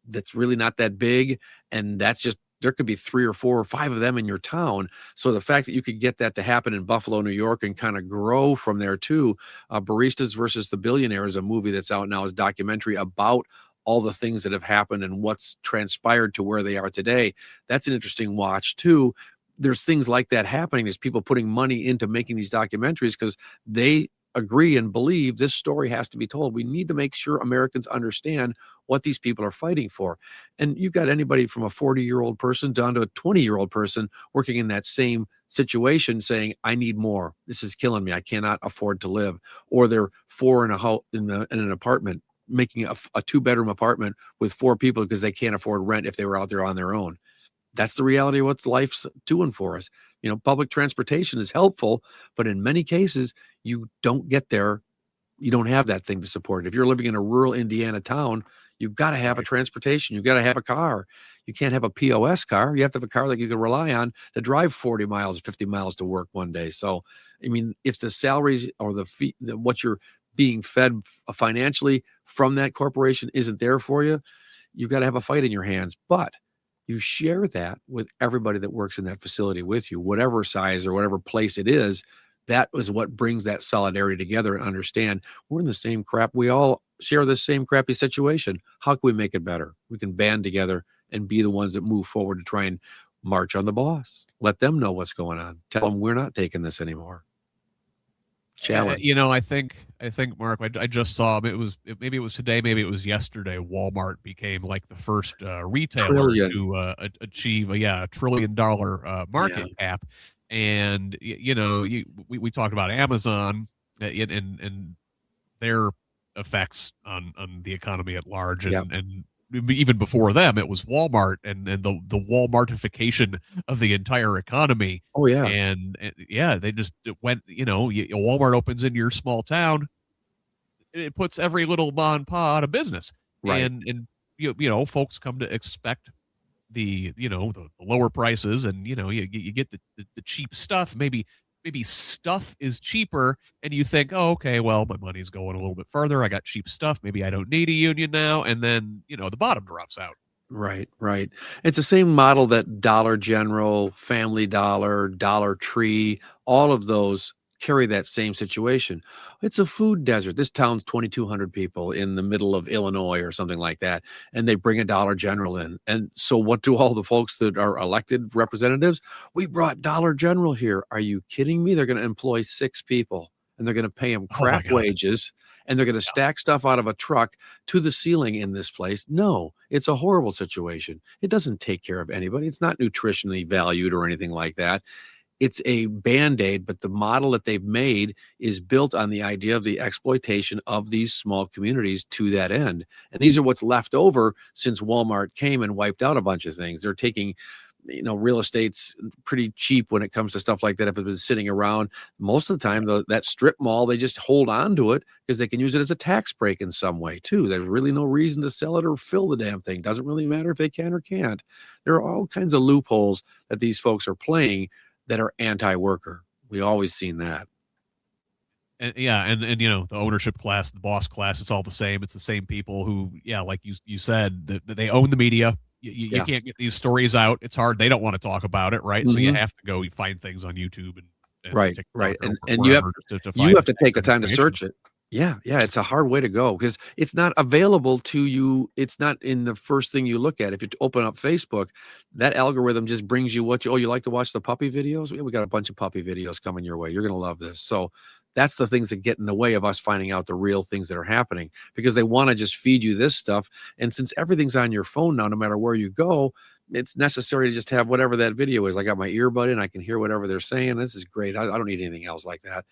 that's really not that big, and that's just, there could be 3 or 4 or 5 of them in your town. So the fact that you could get that to happen in Buffalo, New York, and kind of grow from there too. Baristas versus the Billionaire is a movie that's out now, is a documentary about all the things that have happened and what's transpired to where they are today. That's an interesting watch too. There's things like that happening. There's people putting money into making these documentaries because they agree and believe this story has to be told. We need to make sure Americans understand what these people are fighting for. And you've got anybody from a 40-year-old person down to a 20-year-old person working in that same situation saying, I need more. This is killing me. I cannot afford to live. Or they're 4 in an apartment, making a 2-bedroom apartment with 4 people because they can't afford rent if they were out there on their own. That's the reality of what life's doing for us. Public transportation is helpful, but in many cases, you don't get there. You don't have that thing to support it. If you're living in a rural Indiana town, you've got to have a transportation. You've got to have a car. You can't have a POS car. You have to have a car that you can rely on to drive 40 miles, 50 miles to work one day. So, if the salaries or the fee, what you're being fed financially from that corporation isn't there for you, you've got to have a fight in your hands. But you share that with everybody that works in that facility with you, whatever size or whatever place it is. That is what brings that solidarity together, and understand we're in the same crap. We all share the same crappy situation. How can we make it better? We can band together and be the ones that move forward to try and march on the boss. Let them know what's going on. Tell them we're not taking this anymore. Challenge. I think Mark, I just saw maybe it was today, maybe it was yesterday. Walmart became like the first retailer to achieve a $1 trillion market cap. And we talked about Amazon and their effects on the economy at large, and even before them, it was Walmart and the Walmartification of the entire economy. Oh yeah. And yeah, they just went, Walmart opens in your small town, it puts every little ma and pa out of business. Right. And folks come to expect the lower prices, and you get the cheap stuff. Maybe stuff is cheaper, and you think, oh, okay, well, my money's going a little bit further, I got cheap stuff, maybe I don't need a union now, and then the bottom drops out. Right, right. It's the same model that Dollar General, Family Dollar, Dollar Tree, all of those carry that same situation. It's a food desert. This town's 2,200 people in the middle of Illinois or something like that, and they bring a Dollar General in. And so what do all the folks that are elected representatives? We brought Dollar General here. Are you kidding me? They're going to employ 6 people, and they're going to pay them Oh my crap God. wages, and they're going to stack stuff out of a truck to the ceiling in this place. No, it's a horrible situation. It doesn't take care of anybody. It's not nutritionally valued or anything like that. It's a Band-Aid, but the model that they've made is built on the idea of the exploitation of these small communities to that end. And these are what's left over since Walmart came and wiped out a bunch of things. They're taking, real estate's pretty cheap when it comes to stuff like that. If it was sitting around, most of the time, that strip mall, they just hold on to it because they can use it as a tax break in some way too. There's really no reason to sell it or fill the damn thing. Doesn't really matter if they can or can't. There are all kinds of loopholes that these folks are playing that are anti-worker. We always seen that. And the ownership class, the boss class, it's all the same. It's the same people who, like you said, that they own the media. You can't get these stories out. It's hard. They don't want to talk about it, right? So you have to go find things on YouTube and right, and you have to take the time to search it. Yeah, it's a hard way to go because it's not available to you. It's not in the first thing you look at. If you open up Facebook, that algorithm just brings you you like to watch the puppy videos? We got a bunch of puppy videos coming your way. You're going to love this. So that's the things that get in the way of us finding out the real things that are happening because they want to just feed you this stuff. And since everything's on your phone now, no matter where you go, it's necessary to just have whatever that video is. I got my earbud in, I can hear whatever they're saying. This is great. I don't need anything else like that.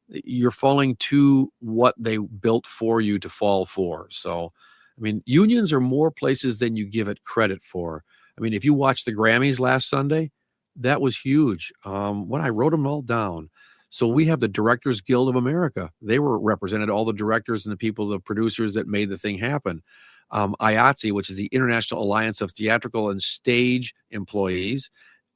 You're falling to what they built for you to fall for. So, I mean, unions are more places than you give it credit for. I mean, if you watched the Grammys last Sunday, that was huge. When I wrote them all down. So we have the Directors Guild of America. They were represented, all the directors and the people, the producers that made the thing happen. IATSE, which is the International Alliance of Theatrical and Stage Employees,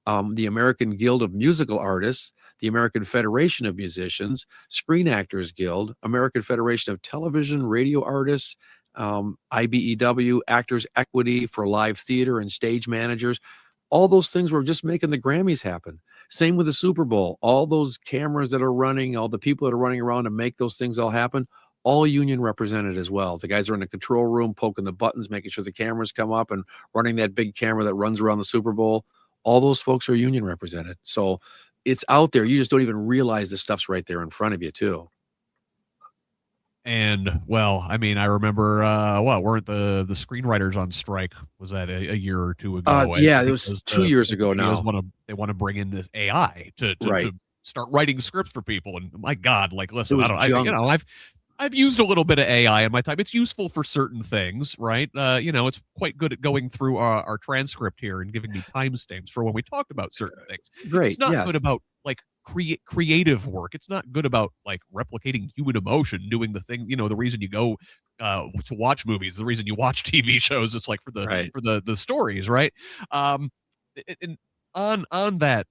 the American Guild of Musical Artists, the American Federation of Musicians, Screen Actors Guild, American Federation of Television, Radio Artists, IBEW, Actors Equity for Live Theater and Stage Managers. All those things were just making the Grammys happen. Same with the Super Bowl. All those cameras that are running, all the people that are running around to make those things all happen, all union represented as well. The guys are in the control room, poking the buttons, making sure the cameras come up and running that big camera that runs around the Super Bowl. All those folks are union represented. So it's out there. You just don't even realize the stuff's right there in front of you too. And well, I mean, I remember weren't the screenwriters on strike? Was that a year or two ago? Yeah, it was 2 years ago now. They want to bring in this AI to start writing scripts for people. And my God, like, listen, I've used a little bit of AI in my time. It's useful for certain things, right? It's quite good at going through our transcript here and giving me timestamps for when we talked about certain things. Great. It's not good about like creative work. It's not good about like replicating human emotion, doing the thing. The reason you go to watch movies, the reason you watch TV shows, it's like for the stories, right? And on that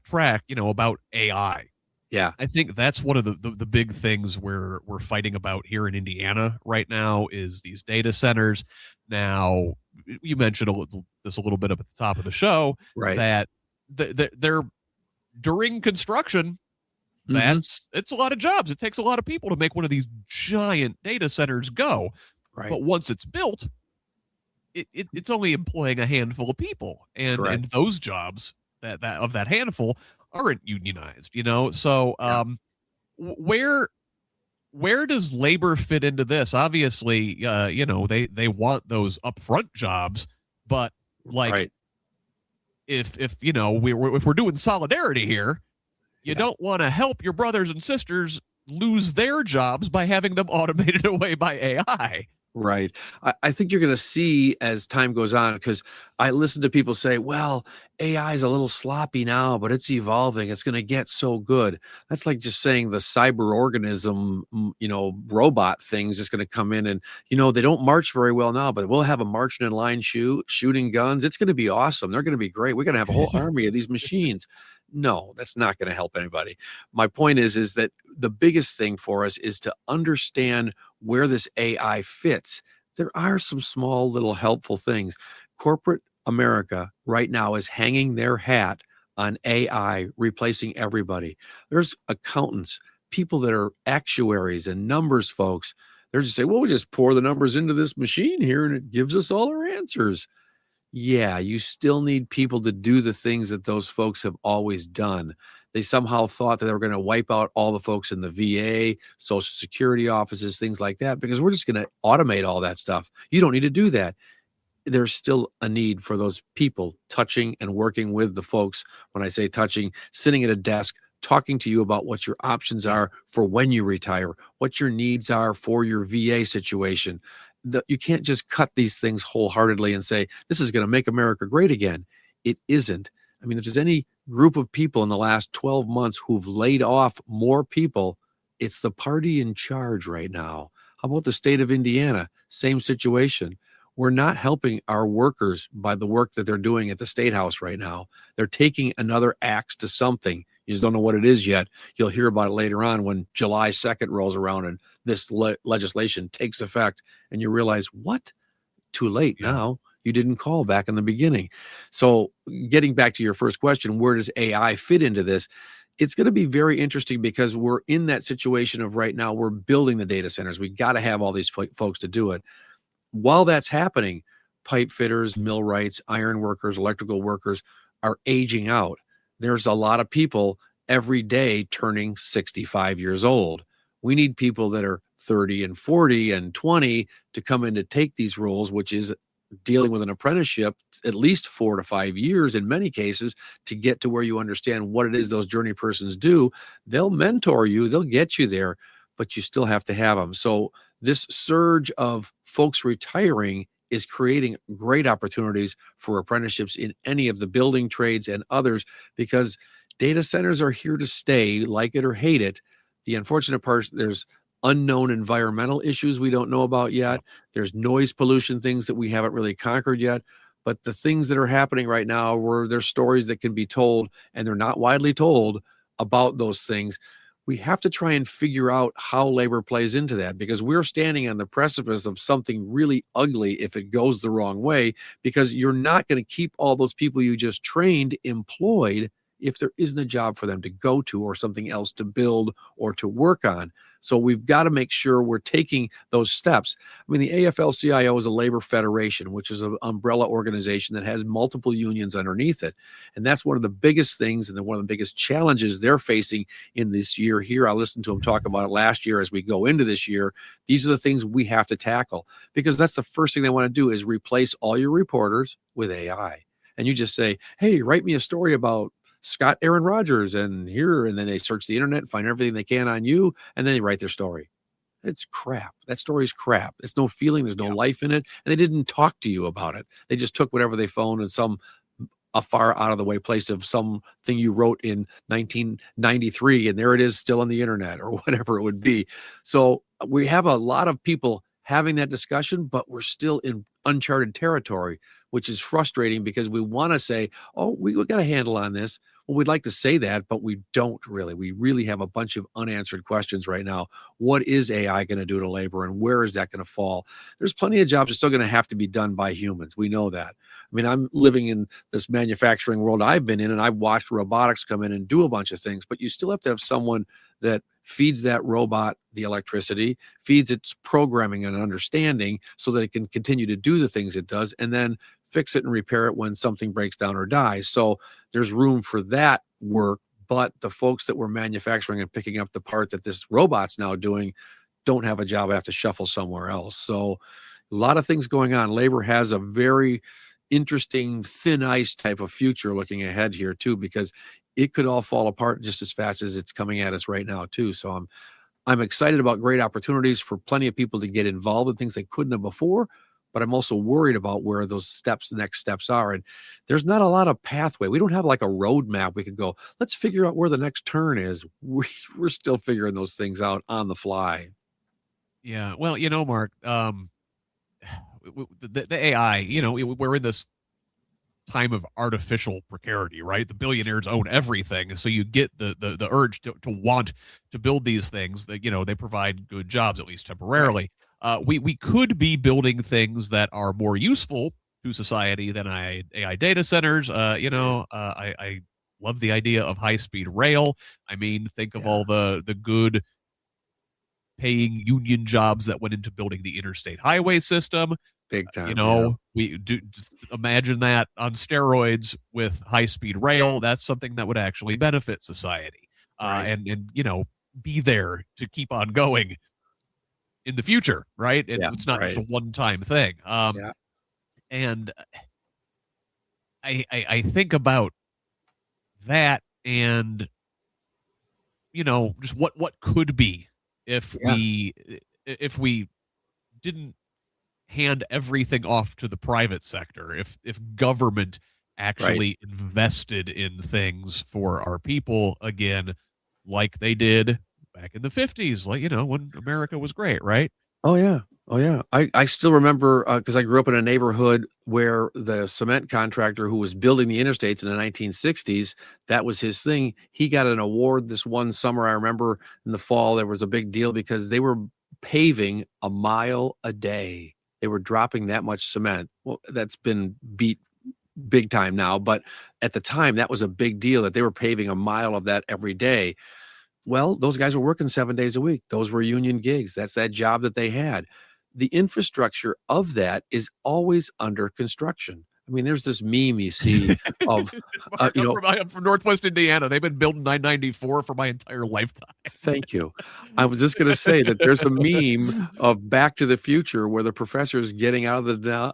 track, about AI. Yeah, I think that's one of the big things we're fighting about here in Indiana right now is these data centers. Now, you mentioned this a little bit up at the top of the show, right? That they're during construction. It's a lot of jobs. It takes a lot of people to make one of these giant data centers go. Right. But once it's built, it's only employing a handful of people, and those jobs that handful aren't unionized, so where does labor fit into this? Obviously, they want those upfront jobs, but like if we're doing solidarity here, you don't want to help your brothers and sisters lose their jobs by having them automated away by AI. Right. I think you're going to see as time goes on, because I listen to people say, well, AI is a little sloppy now, but it's evolving. It's going to get so good. That's like just saying the cyber organism, robot things is going to come in and, they don't march very well now, but we'll have a marching in line shooting guns. It's going to be awesome. They're going to be great. We're going to have a whole army of these machines. No, that's not going to help anybody. My point is that the biggest thing for us is to understand where this AI fits. There are some small little helpful things. Corporate America right now is hanging their hat on AI replacing everybody. There's accountants, people that are actuaries and numbers folks. They're just saying, well, we just pour the numbers into this machine here and it gives us all our answers. Yeah, you still need people to do the things that those folks have always done. They somehow thought that they were going to wipe out all the folks in the VA, Social Security offices, things like that, because we're just going to automate all that stuff. You don't need to do that. There's still a need for those people touching and working with the folks. When I say touching, sitting at a desk, talking to you about what your options are for when you retire, what your needs are for your VA situation. You can't just cut these things wholeheartedly and say, this is going to make America great again. It isn't. I mean, if there's any group of people in the last 12 months who've laid off more people, it's the party in charge right now. How about the state of Indiana? Same situation. We're not helping our workers by the work that they're doing at the State House right now. They're taking another axe to something. You just don't know what it is yet. You'll hear about it later on when July 2nd rolls around and this legislation takes effect, and you realize, what? Too late now. You didn't call back in the beginning. So getting back to your first question, where does AI fit into this? It's going to be very interesting because we're in that situation of right now, we're building the data centers. We got to have all these folks to do it. While that's happening, pipe fitters, millwrights, iron workers, electrical workers are aging out. There's a lot of people every day turning 65 years old. We need people that are 30 and 40 and 20 to come in to take these roles, which is dealing with an apprenticeship, at least 4 to 5 years in many cases, to get to where you understand what it is those journey persons do. They'll mentor you, they'll get you there, but you still have to have them. So this surge of folks retiring is creating great opportunities for apprenticeships in any of the building trades and others, because data centers are here to stay, like it or hate it. The unfortunate part, there's unknown environmental issues we don't know about yet. There's noise pollution, things that we haven't really conquered yet. But the things that are happening right now, where there's stories that can be told and they're not widely told about those things, we have to try and figure out how labor plays into that, because we're standing on the precipice of something really ugly if it goes the wrong way, because you're not going to keep all those people you just trained employed if there isn't a job for them to go to or something else to build or to work on. So we've got to make sure we're taking those steps. I mean, the AFL-CIO is a labor federation, which is an umbrella organization that has multiple unions underneath it. And that's one of the biggest things and one of the biggest challenges they're facing in this year here. I listened to them talk about it last year. As we go into this year, these are the things we have to tackle, because that's the first thing they want to do, is replace all your reporters with AI. And you just say, hey, write me a story about Scott Aaron Rodgers and then they search the internet and find everything they can on you, and then they write their story. It's crap. That story's crap. It's no feeling. There's no life in it. And they didn't talk to you about it. They just took whatever they found in a far out of the way place of something you wrote in 1993, and there it is still on the internet or whatever it would be. So we have a lot of people having that discussion, but we're still in uncharted territory, which is frustrating, because we want to say, oh, we got a handle on this. Well, we'd like to say that, but we don't really. We really have a bunch of unanswered questions right now. What is AI going to do to labor, and where is that going to fall? There's plenty of jobs that are still going to have to be done by humans. We know that. I mean, I'm living in this manufacturing world I've been in, and I've watched robotics come in and do a bunch of things, but you still have to have someone that feeds that robot the electricity, feeds its programming and understanding so that it can continue to do the things it does, and then fix it and repair it when something breaks down or dies. So there's room for that work, but the folks that were manufacturing and picking up the part that this robot's now doing don't have a job, have to shuffle somewhere else. So a lot of things going on. Labor has a very interesting thin ice type of future looking ahead here too, because it could all fall apart just as fast as it's coming at us right now too. So I'm I'm excited about great opportunities for plenty of people to get involved in things they couldn't have before, but I'm also worried about where those next steps are. And there's not a lot of pathway. We don't have like a roadmap. We could go, let's figure out where the next turn is. We're still figuring those things out on the fly. Yeah. Well, Mark, the AI, we're in this time of artificial precarity, right? The billionaires own everything, so you get the urge to want to build these things that they provide good jobs, at least temporarily. We could be building things that are more useful to society than AI data centers. I love the idea of high speed rail. I mean, think of all the good paying union jobs that went into building the interstate highway system. Big time. We do imagine that on steroids with high speed rail. That's something that would actually benefit society, Right. and be there to keep on going in the future, right? And Yeah, it's not just a right. one time thing. Yeah. And I think about that, and just what could be if Yeah. we didn't hand everything off to the private sector, if government actually invested in things for our people again, like they did back in the 50s, like when America was great, right? Oh yeah. Oh yeah. I still remember because I grew up in a neighborhood where the cement contractor who was building the interstates in the 1960s, that was his thing. He got an award this one summer. I remember in the fall there was a big deal because they were paving a mile a day. They were dropping that much cement. Well, that's been beat big time now, but at the time that was a big deal that they were paving a mile of that every day. Well, those guys were working 7 days a week. Those were union gigs. That's that job that they had. The infrastructure of that is always under construction. I mean, there's this meme you see of, Mark, I'm from Northwest Indiana. They've been building 994 for my entire lifetime. Thank you. I was just going to say that there's a meme of Back to the Future where the professor's getting out of the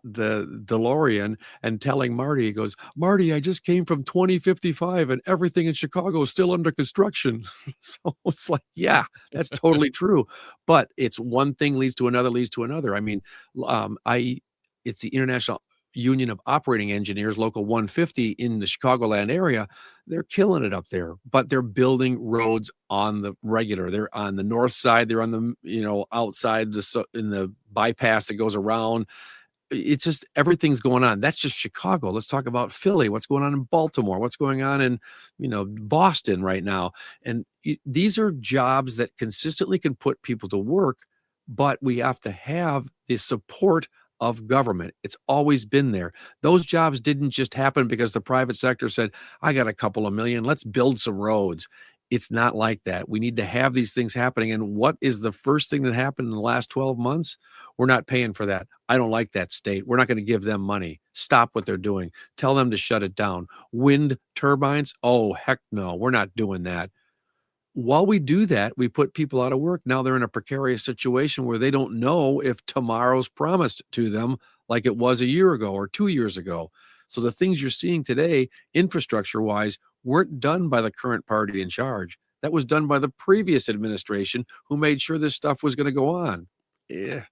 DeLorean and telling Marty, he goes, Marty, I just came from 2055 and everything in Chicago is still under construction. So it's like, yeah, that's totally true. But it's one thing leads to another, leads to another. I mean, it's the International Union of Operating Engineers, Local 150 in the Chicagoland area. They're killing it up there, but they're building roads on the regular. They're on the north side. They're on the, outside in the bypass that goes around. It's just everything's going on. That's just Chicago. Let's talk about Philly. What's going on in Baltimore? What's going on in, Boston right now? And these are jobs that consistently can put people to work, but we have to have the support of government. It's always been there. Those jobs didn't just happen because the private sector said, I got a couple of million, let's build some roads. It's not like that. We need to have these things happening. And what is the first thing that happened in the last 12 months? We're not paying for that. I don't like that state. We're not going to give them money. Stop what they're doing. Tell them to shut it down. Wind turbines? Oh, heck no. We're not doing that. While we do that, we put people out of work. Now they're in a precarious situation where they don't know if tomorrow's promised to them like it was a year ago or 2 years ago. So the things you're seeing today, infrastructure-wise, weren't done by the current party in charge. That was done by the previous administration who made sure this stuff was going to go on. Yeah.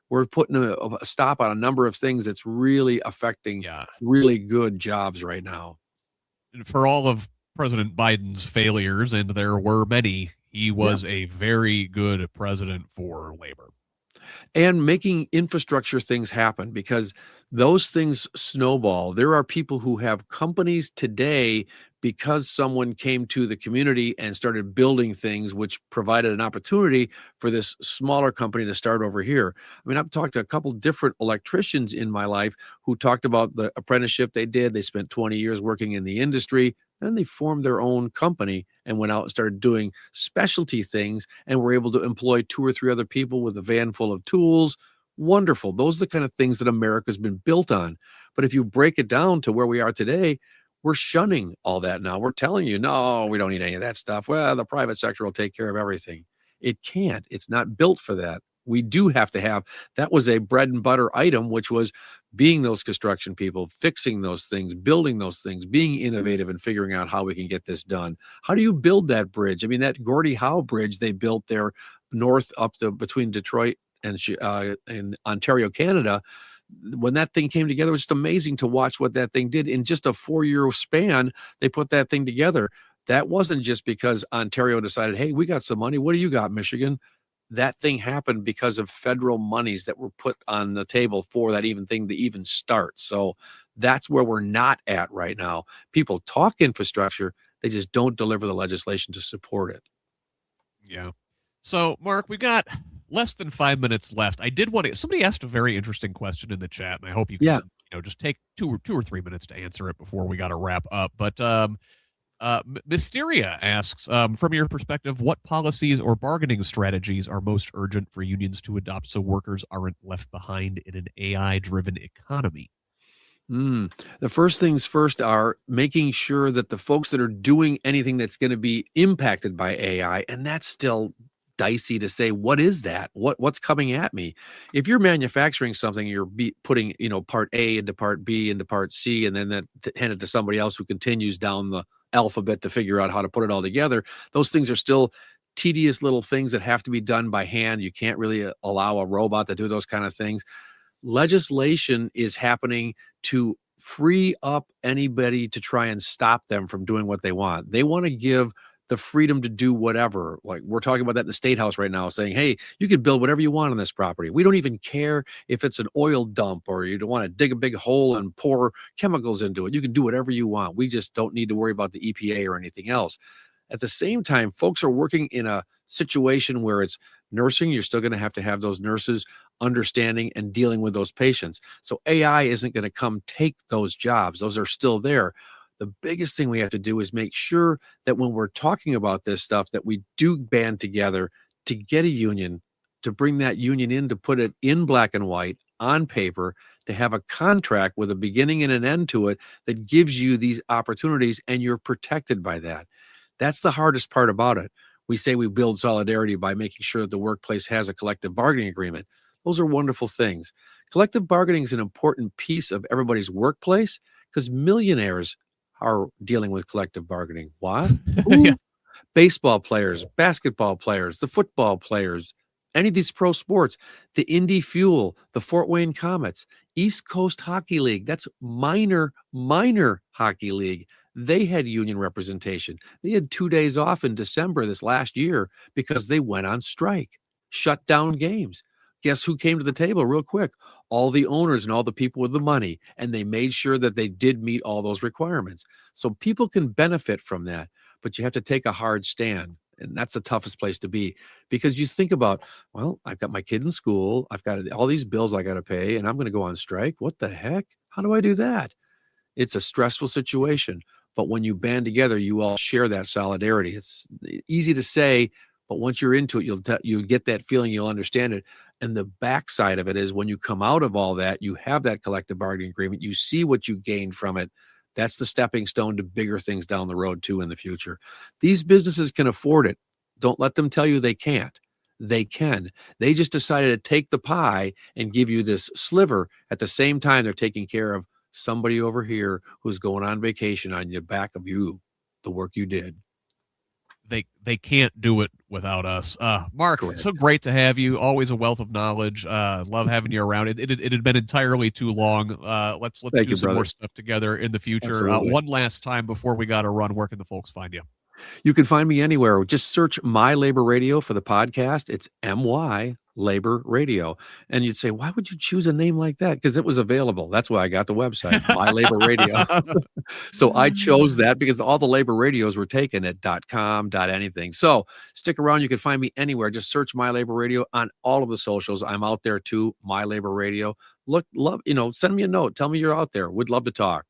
We're putting a stop on a number of things that's really affecting really good jobs right now. And for all of President Biden's failures, and there were many, he was a very good president for labor. And making infrastructure things happen, because those things snowball. There are people who have companies today because someone came to the community and started building things, which provided an opportunity for this smaller company to start over here. I mean, I've talked to a couple different electricians in my life who talked about the apprenticeship they did. They spent 20 years working in the industry. Then they formed their own company and went out and started doing specialty things and were able to employ 2 or 3 other people with a van full of tools. Wonderful. Those are the kind of things that America's been built on. But if you break it down to where we are today, we're shunning all that now. We're telling you, no, we don't need any of that stuff. Well, the private sector will take care of everything. It can't. It's not built for that. We do have to have, that was a bread and butter item, which was being those construction people, fixing those things, building those things, being innovative and figuring out how we can get this done. How do you build that bridge? I mean, that Gordie Howe bridge they built there north up to between Detroit and Ontario, Canada. When that thing came together, it was just amazing to watch what that thing did in just a 4-year span. They put that thing together. That wasn't just because Ontario decided, hey, we got some money. What do you got, Michigan? That thing happened because of federal monies that were put on the table for that even thing to even start. So that's where we're not at right now. People talk infrastructure, they just don't deliver the legislation to support it. Yeah. So, Mark, we got less than 5 minutes left. I did want to. Somebody asked a very interesting question in the chat, and I hope you can, just take two or 3 minutes to answer it before we got to wrap up. But Mysteria asks, from your perspective, what policies or bargaining strategies are most urgent for unions to adopt so workers aren't left behind in an AI-driven economy? The first things first are making sure that the folks that are doing anything that's going to be impacted by AI, and that's still dicey to say, what is that? What's coming at me? If you're manufacturing something, you're putting, part A into part B into part C, and then hand it to somebody else who continues down the alphabet to figure out how to put it all together. Those things are still tedious little things that have to be done by hand. You can't really allow a robot to do those kind of things. Legislation is happening to free up anybody to try and stop them from doing what they want. They want to give the freedom to do whatever. Like we're talking about that in the State House right now, saying, hey, you can build whatever you want on this property. We don't even care if it's an oil dump or you don't want to dig a big hole and pour chemicals into it. You can do whatever you want. We just don't need to worry about the EPA or anything else. At the same time, folks are working in a situation where it's nursing. You're still going to have those nurses understanding and dealing with those patients. So AI isn't going to come take those jobs. Those are still there. The biggest thing we have to do is make sure that when we're talking about this stuff, that we do band together to get a union, to bring that union in, to put it in black and white on paper, to have a contract with a beginning and an end to it that gives you these opportunities and you're protected by that. That's the hardest part about it. We say we build solidarity by making sure that the workplace has a collective bargaining agreement. Those are wonderful things. Collective bargaining is an important piece of everybody's workplace because millionaires are dealing with collective bargaining. Why? Yeah. Baseball players, basketball players, the football players, any of these pro sports, the Indy Fuel, the Fort Wayne Comets, East Coast Hockey League, that's minor hockey league. They had union representation. They had 2 days off in December this last year because they went on strike, shut down games. Guess who came to the table real quick? All the owners and all the people with the money. And they made sure that they did meet all those requirements. So people can benefit from that, but you have to take a hard stand. And that's the toughest place to be because you think about, well, I've got my kid in school. I've got all these bills I got to pay and I'm going to go on strike. What the heck? How do I do that? It's a stressful situation. But when you band together, you all share that solidarity. It's easy to say, but once you're into it, you'll get that feeling, you'll understand it. And the backside of it is when you come out of all that, you have that collective bargaining agreement. You see what you gained from it. That's the stepping stone to bigger things down the road too in the future. These businesses can afford it. Don't let them tell you they can't. They can. They just decided to take the pie and give you this sliver. At the same time, they're taking care of somebody over here who's going on vacation on the back of you, the work you did. They can't do it without us. Mark, Correct. So great to have you. Always a wealth of knowledge. Love having you around. It had been entirely too long. Let's do some more stuff together in the future. One last time before we got to run, where can the folks find you? You can find me anywhere. Just search My Labor Radio for the podcast. It's MY Labor Radio. And you'd say, why would you choose a name like that? Because it was available. That's why I got the website, My Labor Radio. So I chose that because all the labor radios were taken at .com, .anything. So stick around. You can find me anywhere. Just search My Labor Radio on all of the socials. I'm out there too, My Labor Radio. Send me a note. Tell me you're out there. We'd love to talk.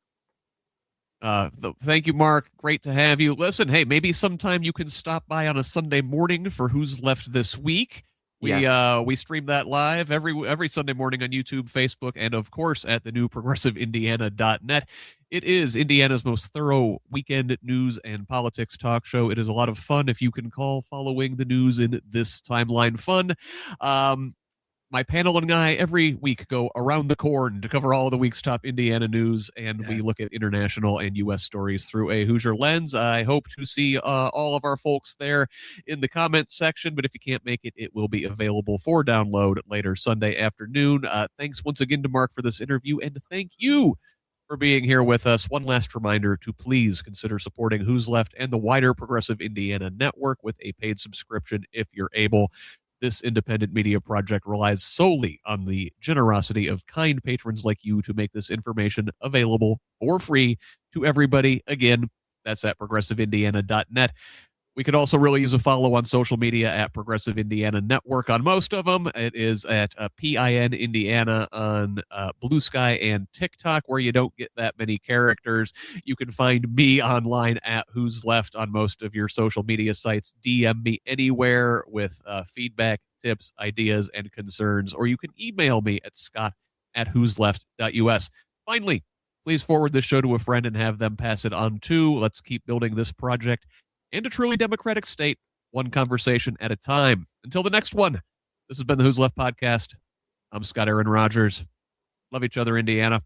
Thank you, Mark. Great to have you. Listen, hey, maybe sometime you can stop by on a Sunday morning for Who's Left This Week. We stream that live every Sunday morning on YouTube, Facebook, and of course at the new progressiveindiana.net. It is Indiana's most thorough weekend news and politics talk show. It is a lot of fun if you can call following the news in this timeline fun. My panel and I every week go around the corn to cover all of the week's top Indiana news, and we look at international and U.S. stories through a Hoosier lens. I hope to see all of our folks there in the comments section, but if you can't make it, it will be available for download later Sunday afternoon. Thanks once again to Mark for this interview, and thank you for being here with us. One last reminder to please consider supporting Who's Left and the wider Progressive Indiana Network with a paid subscription if you're able. This independent media project relies solely on the generosity of kind patrons like you to make this information available for free to everybody. Again, that's at progressiveindiana.net. We could also really use a follow on social media at Progressive Indiana Network on most of them. It is at PIN Indiana on Blue Sky and TikTok, where you don't get that many characters. You can find me online at Who's Left on most of your social media sites. DM me anywhere with feedback, tips, ideas, and concerns, or you can email me at scott@whosleft.us. Finally, please forward this show to a friend and have them pass it on too. Let's keep building this project and a truly democratic state, one conversation at a time. Until the next one, this has been the Who's Left podcast. I'm Scott Aaron Rogers. Love each other, Indiana.